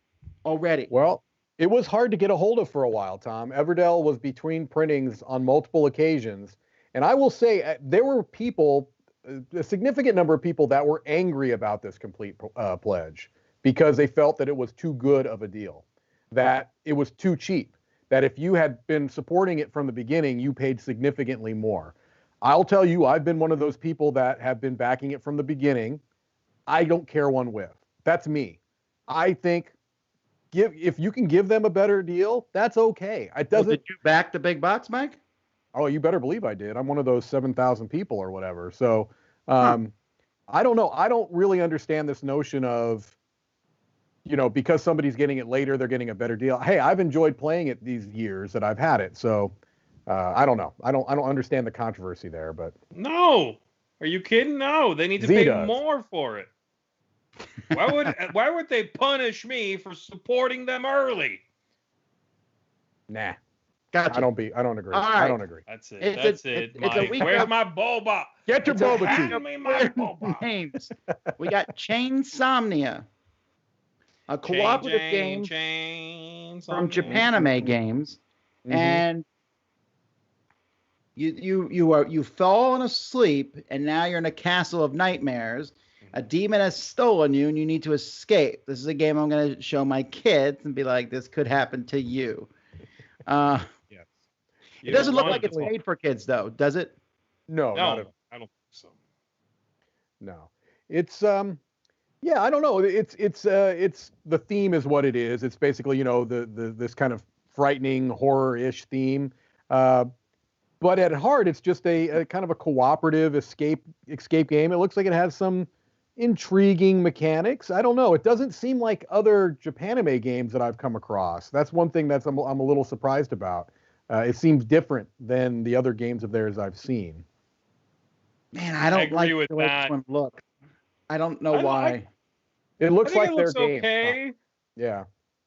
already. Well, it was hard to get a hold of for a while, Tom. Everdell was between printings on multiple occasions. And I will say there were people, a significant number of people that were angry about this complete pledge because they felt that it was too good of a deal, that it was too cheap, that if you had been supporting it from the beginning, you paid significantly more. I'll tell you, I've been one of those people that have been backing it from the beginning. I don't care one whiff. That's me. I think if you can give them a better deal, that's okay. It doesn't. Did you back the big box, Mike? Oh, you better believe I did. I'm one of those 7,000 people or whatever. So I don't know. I don't really understand this notion of, because somebody's getting it later, they're getting a better deal. Hey, I've enjoyed playing it these years that I've had it. So I don't know. I don't understand the controversy there, but. No. Are you kidding? No, they need to pay more for it. Why would they punish me for supporting them early? Nah. Gotcha. I don't agree. All right. I don't agree. That's it. That's it. Where's my boba? Get your boba tea. Hand me my boba. Games. We got CHAINsomnia, a cooperative game from Japanime Games, and you've fallen asleep, and now you're in a castle of nightmares. A demon has stolen you, and you need to escape. This is a game I'm going to show my kids and be like, this could happen to you. Yes. It doesn't look like it's made for kids, though, does it? No, I don't think so. No, it's I don't know. It's the theme is what it is. It's basically this kind of frightening horror-ish theme. But at heart, it's just a kind of a cooperative escape game. It looks like it has some intriguing mechanics. I don't know. It doesn't seem like other Japanime games that I've come across. That's one thing I'm a little surprised about. It seems different than the other games of theirs I've seen. Man, I don't like the way this one looks. I don't know why. It looks like their game. Okay. Yeah.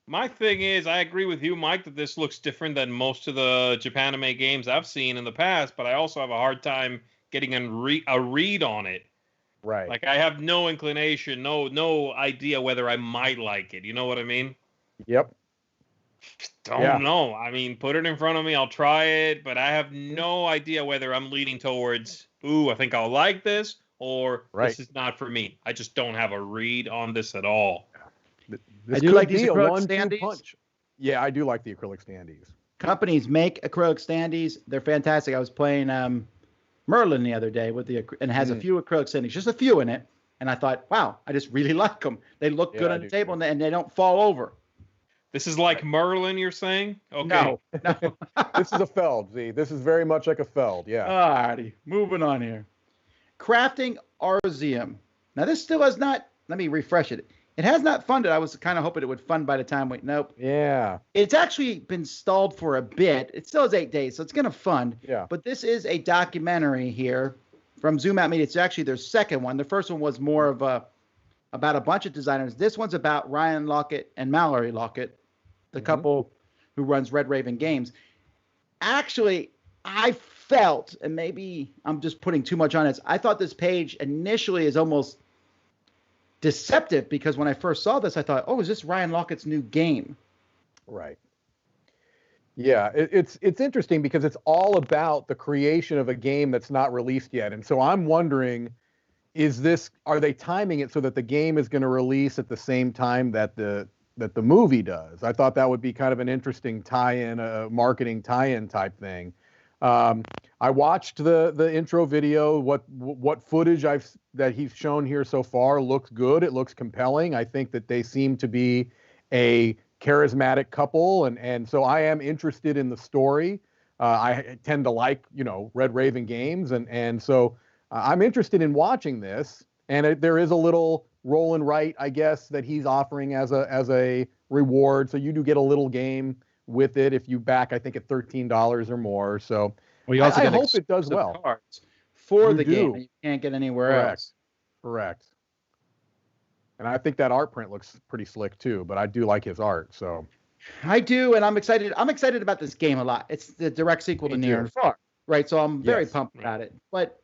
My thing is, I agree with you, Mike, that this looks different than most of the Japanime games I've seen in the past, but I also have a hard time getting a read on it. Right. Like, I have no inclination, no idea whether I might like it. You know what I mean? Yep. Don't know. I mean, put it in front of me, I'll try it, but I have no idea whether I'm leaning towards, I think I'll like this, or this is not for me. I just don't have a read on this at all. I do like these acrylic standees. Yeah, I do like the acrylic standees. Companies make acrylic standees. They're fantastic. I was playing Merlin the other day and it has a few acrylic standees, just a few in it. And I thought, wow, I just really like them. They look good on the table and they don't fall over. This is like Merlin, you're saying? Okay. No. This is a Feld, Z. This is very much like a Feld, yeah. Alrighty, moving on here. Crafting Arzium. Now, this still has not, let me refresh it. It has not funded. I was kind of hoping it would fund by the time nope. Yeah. It's actually been stalled for a bit. It still has 8 days, so it's going to fund. Yeah. But this is a documentary here from Zoom Out Media. It's actually their second one. The first one was more of about a bunch of designers. This one's about Ryan Lockett and Mallory Lockett, the couple who runs Red Raven Games. Actually, I felt, and maybe I'm just putting too much on it, I thought this page initially is almost deceptive because when I first saw this, I thought, oh, is this Ryan Lockett's new game? Right. Yeah, it's interesting because it's all about the creation of a game that's not released yet. And so I'm wondering, are they timing it so that the game is going to release at the same time that the movie does? I thought that would be kind of an interesting tie-in, a marketing tie-in type thing. I watched the intro video. What footage that he's shown here so far looks good. It looks compelling. I think that they seem to be a charismatic couple, and so I am interested in the story. I tend to like Red Raven games, and so I'm interested in watching this. And there is a little roll and write, I guess, that he's offering as a reward. So you do get a little game with it if you back, I think, at $13 or more. So well, you also I hope it does well. Cards for you the game that you can't get anywhere else. Correct. And I think that art print looks pretty slick too, but I do like his art. So I do, and I'm excited. I'm excited about this game a lot. It's the direct sequel to Near and Far, right? So I'm very pumped about it. But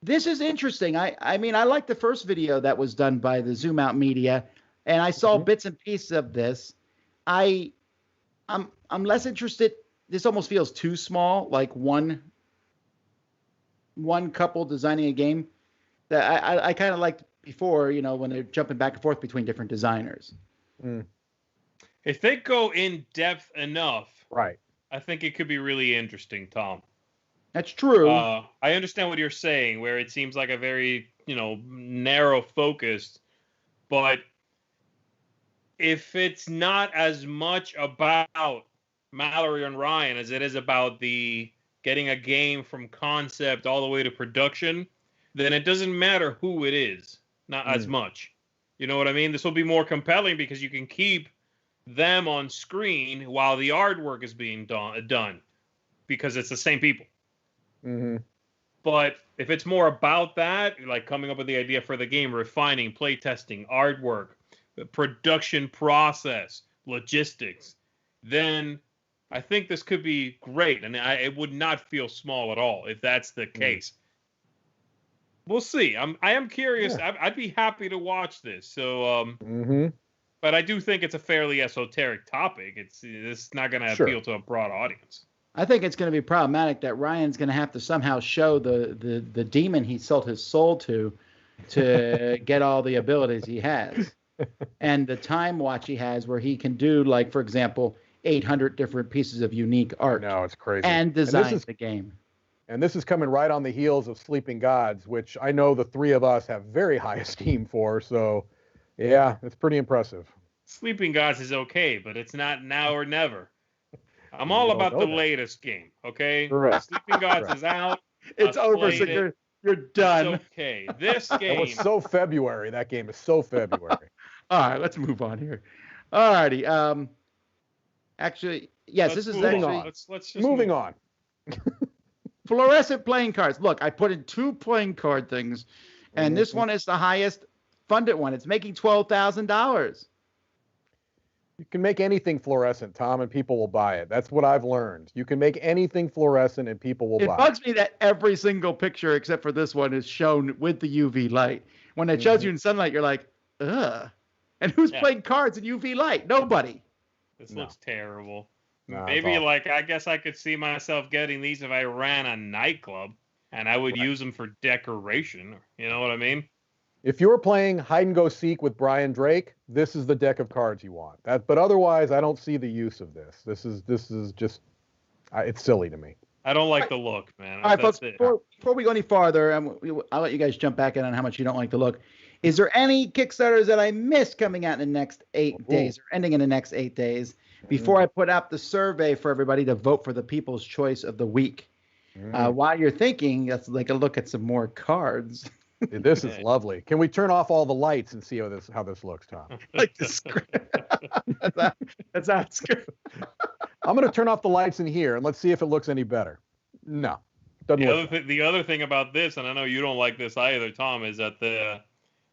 this is interesting. I mean, I like the first video that was done by the Zoom Out Media, and I saw bits and pieces of this. I'm less interested. This almost feels too small, like one couple designing a game. That I kind of liked before, when they're jumping back and forth between different designers. If they go in depth enough, right, I think it could be really interesting, Tom. That's true. I understand what you're saying, where it seems like a very, narrow focused, but if it's not as much about Mallory and Ryan as it is about the getting a game from concept all the way to production, then it doesn't matter who it is, not as much. You know what I mean? This will be more compelling because you can keep them on screen while the artwork is being done because it's the same people. But if it's more about that, like coming up with the idea for the game, refining, playtesting, artwork, the production process, logistics, then I think this could be great. And it would not feel small at all if that's the case. We'll see. I am curious. Yeah. I'd be happy to watch this. So, but I do think it's a fairly esoteric topic. It's not going to appeal to a broad audience. I think it's going to be problematic that Ryan's going to have to somehow show the demon he sold his soul to get all the abilities he has, and the time watch he has, where he can do, like, for example, 800 different pieces of unique art. No, it's crazy. And design the game. And this is coming right on the heels of Sleeping Gods, which I know the three of us have very high esteem for. So, yeah, it's pretty impressive. Sleeping Gods is okay, but it's not now or never. I'm all about the latest game, okay? Correct. Sleeping Gods is out. It's over, so you're done. It's okay. This game. That was so February. That game is so February. All right, let's move on here. All righty. Actually, yes, this is actually. Let's just moving on. Fluorescent playing cards. Look, I put in 2 playing card things, and this one is the highest funded one. It's making $12,000. You can make anything fluorescent, Tom, and people will buy it. That's what I've learned. You can make anything fluorescent and people will buy it. It bugs me that every single picture except for this one is shown with the UV light. When it shows you in sunlight, you're like, ugh. And who's playing cards in UV light? Nobody. This looks terrible. No, maybe, I guess I could see myself getting these if I ran a nightclub, and I would use them for decoration. You know what I mean? If you're playing hide and go seek with Brian Drake, this is the deck of cards you want. But otherwise, I don't see the use of this. This is just, it's silly to me. I don't like the look, man. All right, folks. Before we go any farther, I'll let you guys jump back in on how much you don't like the look. Is there any Kickstarters that I missed coming out in the next 8 days or ending in the next 8 days before I put out the survey for everybody to vote for the People's Choice of the Week? While you're thinking, let's take a look at some more cards. This is lovely. Can we turn off all the lights and see how this looks, Tom? Like the script. That's how it's good. I'm going to turn off the lights in here and let's see if it looks any better. No. The other thing about this, and I know you don't like this either, Tom, is that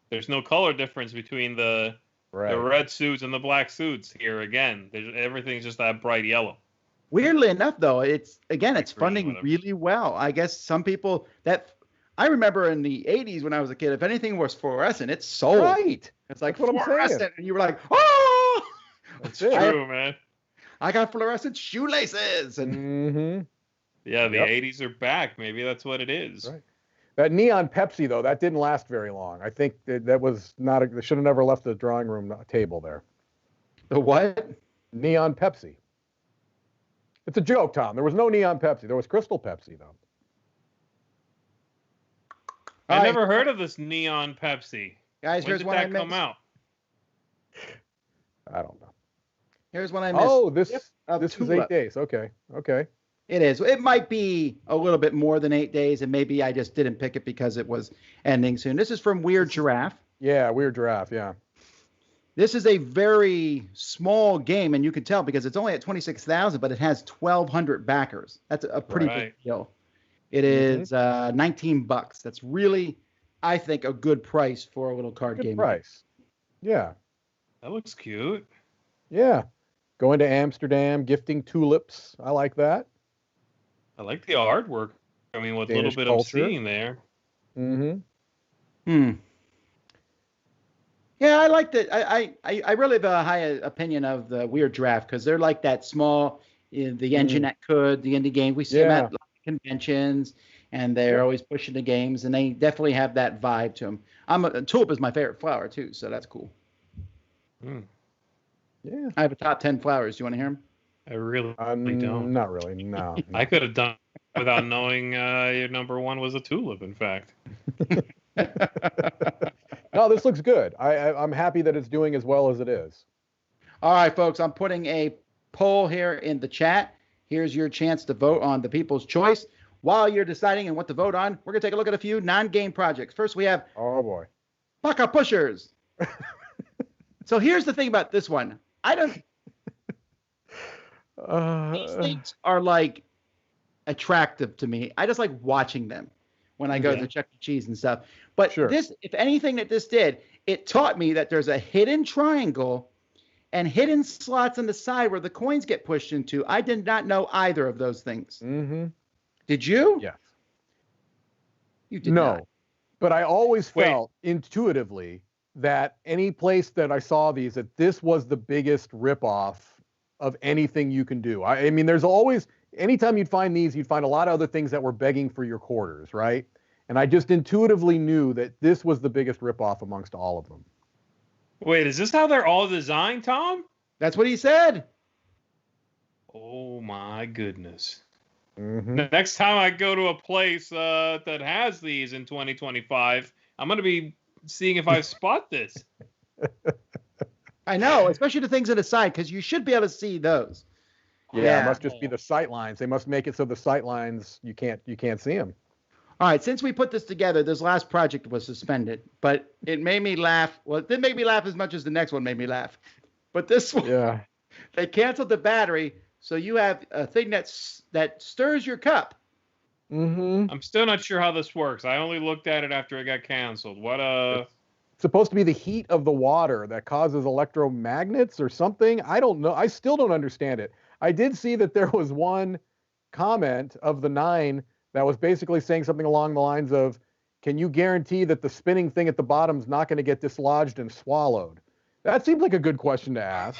there's no color difference between the red suits and the black suits here. Again, everything's just that bright yellow. Weirdly enough, though, it's funding really well. I guess some people I remember in the 80s when I was a kid, if anything was fluorescent, it sold. Right. It's like fluorescent, and you were like, oh! That's true, man. I got fluorescent shoelaces. And yeah, the 80s are back. Maybe that's what it is. Right. That neon Pepsi, though, that didn't last very long. I think that was not they should have never left the drawing room table there. The what? Neon Pepsi. It's a joke, Tom. There was no neon Pepsi. There was Crystal Pepsi, though. I never heard of this neon Pepsi. Guys, here's one I missed. Come out? I don't know. Here's one I missed. Oh, this is 8 days. Okay. It is. It might be a little bit more than 8 days, and maybe I just didn't pick it because it was ending soon. This is from Weird Giraffe. Yeah, Weird Giraffe, yeah. This is a very small game, and you can tell because it's only at 26,000, but it has 1,200 backers. That's a pretty big deal. It is $19. That's really, I think, a good price for a little card game. Good price. Yeah. That looks cute. Yeah. Going to Amsterdam, gifting tulips. I like that. I like the artwork. I mean, with a little bit of seeing there. Yeah, I liked it. I really have a high opinion of the Weird Giraffe because they're like that small, the engine that could, the indie game. We see them at conventions, and they're always pushing the games, and they definitely have that vibe to them. Tulip is my favorite flower too, so that's cool. Yeah, I have a top 10 flowers. Do you want to hear them? I really don't. Not really. No. I could have done without knowing your number one was a tulip. In fact. No, this looks good. I'm happy that it's doing as well as it is. All right, folks. I'm putting a poll here in the chat. Here's your chance to vote on the People's Choice. While you're deciding on what to vote on, we're going to take a look at a few non-game projects. First, we have Pukka Pushers. So here's the thing about this one. These things are like attractive to me. I just like watching them when I go to Chuck E. Cheese and stuff. But this, if anything that this did, it taught me that there's a hidden triangle and hidden slots on the side where the coins get pushed into. I did not know either of those things. Did you? Yes. You did not. But I always felt intuitively that any place that I saw these, that this was the biggest ripoff of anything you can do. I mean, there's always, anytime you'd find these, you'd find a lot of other things that were begging for your quarters, right? And I just intuitively knew that this was the biggest ripoff amongst all of them. Wait, is this how they're all designed, Tom? That's what he said. Oh my goodness. Next time I go to a place that has these in 2025, I'm going to be seeing if I spot this. I know, especially the things on the side, because you should be able to see those. Yeah, it must just be the sight lines. They must make it so the sight lines, you can't see them. All right, since we put this together, this last project was suspended, but it made me laugh. Well, it didn't make me laugh as much as the next one made me laugh. But this one, they canceled the battery, so you have a thing that stirs your cup. I'm still not sure how this works. I only looked at it after it got canceled. It's supposed to be the heat of the water that causes electromagnets or something. I don't know. I still don't understand it. I did see that there was one comment of the 9 that was basically saying something along the lines of, can you guarantee that the spinning thing at the bottom is not going to get dislodged and swallowed? That seems like a good question to ask.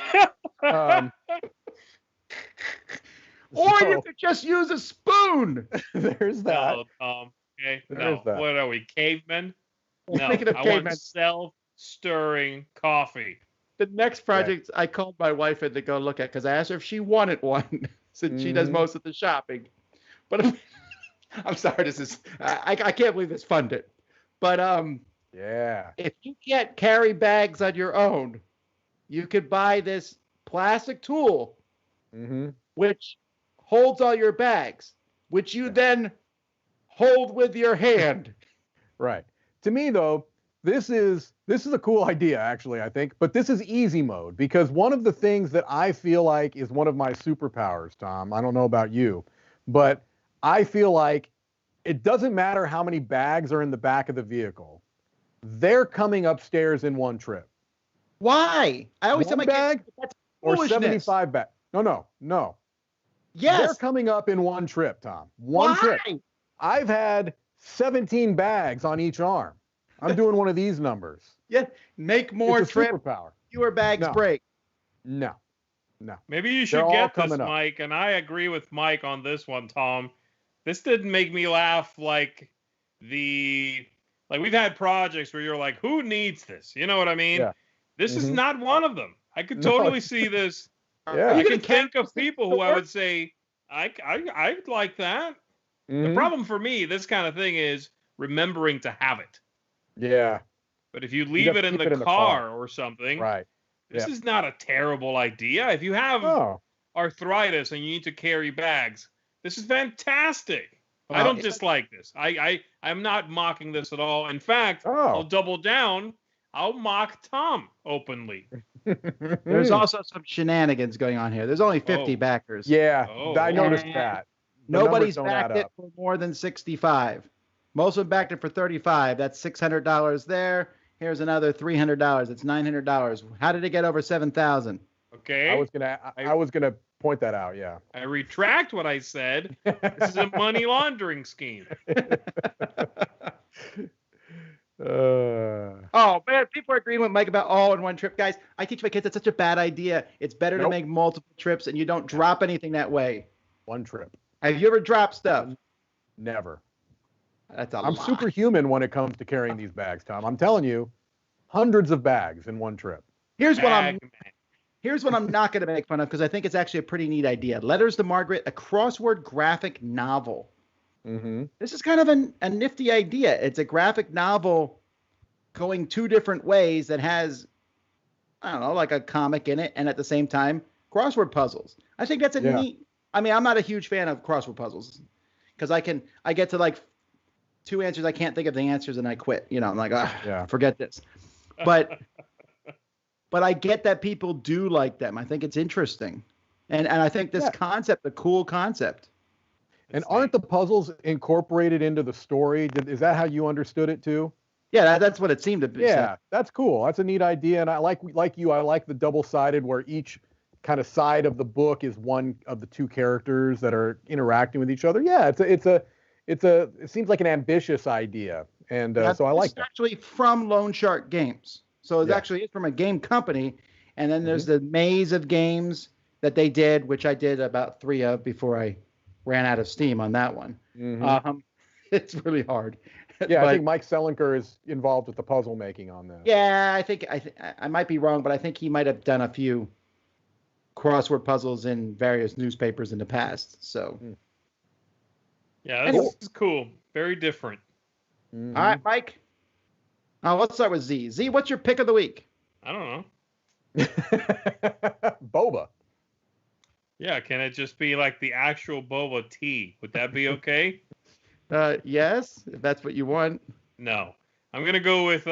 Or you could just use a spoon. There's that. Okay. There's that. What are we, cavemen? No, Speaking of I cavemen, want self-stirring coffee. The next project I called my wife in to go look at because I asked her if she wanted one since she does most of the shopping. But I'm sorry, this is I can't believe it's funded. But Yeah. If you can't carry bags on your own, you could buy this plastic tool, which holds all your bags, which you then hold with your hand. Right. To me, though, this is a cool idea, actually, I think. But this is easy mode, because one of the things that I feel like is one of my superpowers, Tom, I don't know about you, but I feel like it doesn't matter how many bags are in the back of the vehicle. They're coming upstairs in one trip. Why? I always tell my bag kids that's or foolishness. 75 bags. No. Yes. They're coming up in one trip, Tom. One trip. I've had 17 bags on each arm. I'm doing one of these numbers. Yeah. Make more it's a trips. Superpower. Fewer bags break. No. Maybe you should get this, Mike, and I agree with Mike on this one, Tom. This didn't make me laugh like we've had projects where you're like, who needs this? You know what I mean? Yeah. This is not one of them. I could totally see this. Yeah. I can think of people who I would say, I'd like that. The problem for me, this kind of thing, is remembering to have it. Yeah. But if you leave it in the car or something, right. This is not a terrible idea. If you have arthritis and you need to carry bags, this is fantastic. I don't dislike this. I'm not mocking this at all. In fact, I'll double down. I'll mock Tom openly. There's also some shenanigans going on here. There's only 50 backers. Yeah, I noticed that. Nobody's backed it for more than 65. Most of them backed it for 35. That's $600 there. Here's another $300. It's $900. How did it get over 7,000? Okay. I was gonna point that out. Yeah. I retract what I said. This is a money laundering scheme. Oh man, people are agreeing with Mike about all in one trip, guys. I teach my kids that's such a bad idea. It's better to make multiple trips, and you don't drop anything that way. One trip. Have you ever dropped stuff? Never. I'm superhuman when it comes to carrying these bags, Tom. I'm telling you, hundreds of bags in one trip. Here's what I'm not going to make fun of, because I think it's actually a pretty neat idea. Letters to Margaret, a crossword graphic novel. This is kind of a nifty idea. It's a graphic novel going two different ways that has, I don't know, like a comic in it, and at the same time, crossword puzzles. I think that's a neat. I mean, I'm not a huge fan of crossword puzzles, because I get to like 2 answers, I can't think of the answers, and I quit. You know, I'm like, forget this. But I get that people do like them. I think it's interesting, and I think this concept, a cool concept. And aren't the puzzles incorporated into the story? Is that how you understood it too? Yeah, that's what it seemed to be. Yeah, that's cool. That's a neat idea, and I like you. I like the double-sided, where each kind of side of the book is one of the two characters that are interacting with each other. Yeah, it seems like an ambitious idea, and so I like that. It's actually from Lone Shark Games, so it's actually from a game company, and then there's the maze of games that they did, which I did about 3 of before I ran out of steam on that one. It's really hard. Yeah, I think Mike Selinker is involved with the puzzle making on this. Yeah, I think I might be wrong, but I think he might have done a few crossword puzzles in various newspapers in the past. So, yeah, this is cool. Very different. All right, Mike. Let's start with Z. Z, what's your pick of the week? I don't know. Boba. Yeah, can it just be like the actual boba tea? Would that be okay? Yes, if that's what you want. No. I'm going to go with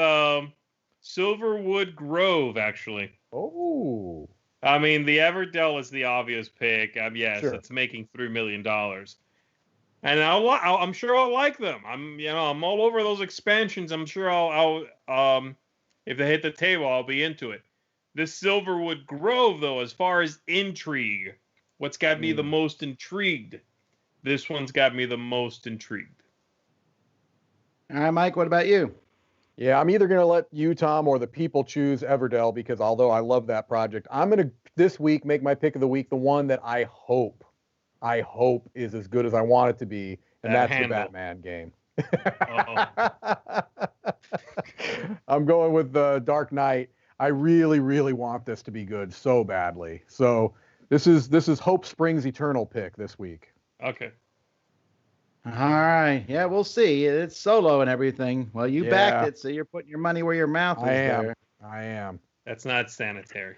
Silverwood Grove, actually. Oh. I mean, the Everdell is the obvious pick. Yes, sure. It's making $3 million. And I'm sure I'll like them. I'm all over those expansions. I'm sure I'll if they hit the table, I'll be into it. This Silverwood Grove, though, as far as intrigue, what's got me the most intrigued? This one's got me the most intrigued. All right, Mike, what about you? Yeah, I'm either going to let you, Tom, or the people choose Everdell, because although I love that project, I'm going to this week make my pick of the week the one that I hope is as good as I want it to be, and that's the Batman game. I'm going with the Dark Knight. I really, really want this to be good so badly. So this is Hope Springs Eternal pick this week. Okay. All right. Yeah, we'll see. It's solo and everything. Well, you backed it, so you're putting your money where your mouth is there. I am. That's not sanitary.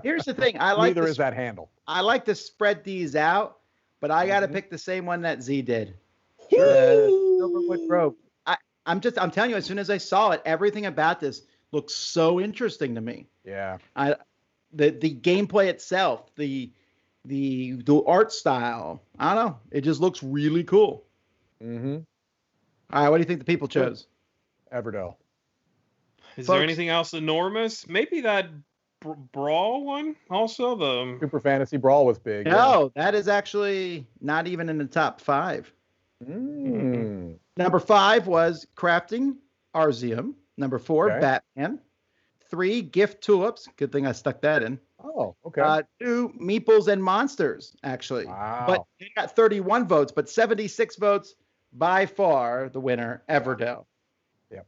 Here's the thing. Neither is that handle. I like to spread these out, but I got to pick the same one that Z did. Sure. Silverwood Grove. I'm telling you, as soon as I saw it, everything about this looks so interesting to me. Yeah. The gameplay itself, the art style, I don't know. It just looks really cool. Mm-hmm. All right, what do you think the people chose? Everdell. Is there anything else enormous? Maybe that Brawl one also? The Super Fantasy Brawl was big. No, that is actually not even in the top 5. Mm. Number 5 was Crafting Arzium. Number 4, Batman. 3, Gift Tulips. Good thing I stuck that in. Oh, okay. 2, Meeples and Monsters, actually. Wow. But they got 31 votes, but 76 votes, by far the winner, Everdell. Yep.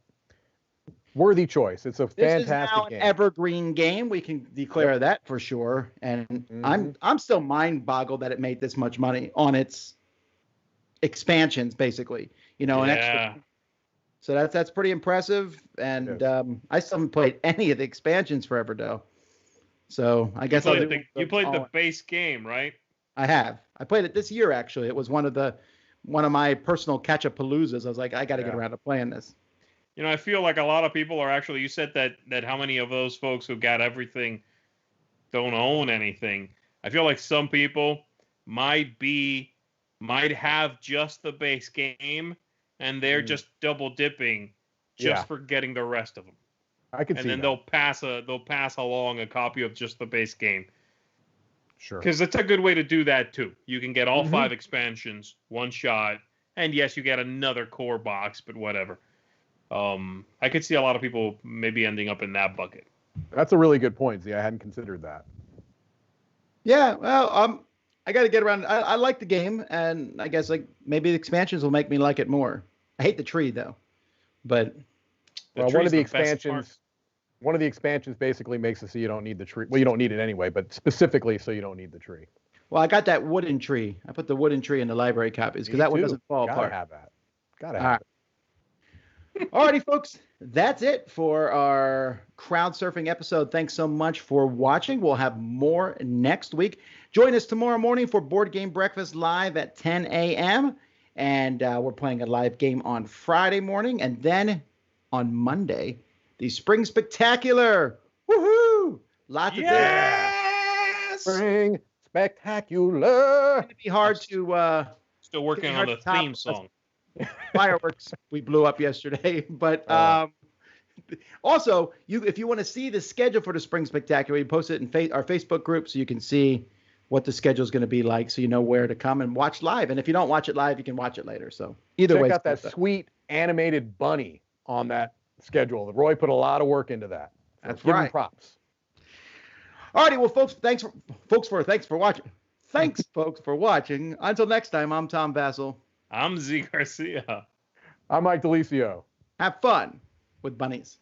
Worthy choice. It's a fantastic This is now game. An evergreen game. We can declare that for sure. And I'm still mind-boggled that it made this much money on its expansions, basically. An extra. So that's pretty impressive. And I still haven't played any of the expansions for Everdell. So I guess you played the base game, right? I have. I played it this year, actually. It was one of my personal catch-up-paloozas. I was like, I got to get around to playing this. I feel like a lot of people are actually, you said that how many of those folks who got everything don't own anything. I feel like some people might have just the base game, and they're just double dipping just for getting the rest of them. I can see that. And then they'll pass along a copy of just the base game. Sure. Because it's a good way to do that too. You can get all 5 expansions, one shot, and yes, you get another core box, but whatever. I could see a lot of people maybe ending up in that bucket. That's a really good point, Z. I hadn't considered that. Yeah, well, I got to get around. I like the game, and I guess maybe the expansions will make me like it more. I hate the tree though, but one of the expansions basically makes it so you don't need the tree. Well, you don't need it anyway, but specifically so you don't need the tree. Well, I got that wooden tree. I put the wooden tree in the library copies because that one doesn't fall apart. Gotta have that. Gotta have it. Alrighty, folks. That's it for our Crowdsurfing episode. Thanks so much for watching. We'll have more next week. Join us tomorrow morning for Board Game Breakfast live at 10 a.m. And we're playing a live game on Friday morning. And then on Monday, the Spring Spectacular. Woohoo! Lots of things. Spring Spectacular. It's going to be hard to... Still working on the theme song. Fireworks we blew up yesterday, but also if you want to see the schedule for the Spring Spectacular, we post it in our Facebook group so you can see what the schedule is going to be like, so you know where to come and watch live. And if you don't watch it live, you can watch it later. So either way, check out that sweet animated bunny on that schedule. Roy put a lot of work into that. That's give right. him props. Alrighty, well, folks, thanks for watching. Thanks, folks, for watching. Until next time, I'm Tom Vassell. I'm Z Garcia. I'm Mike Delisio. Have fun with bunnies.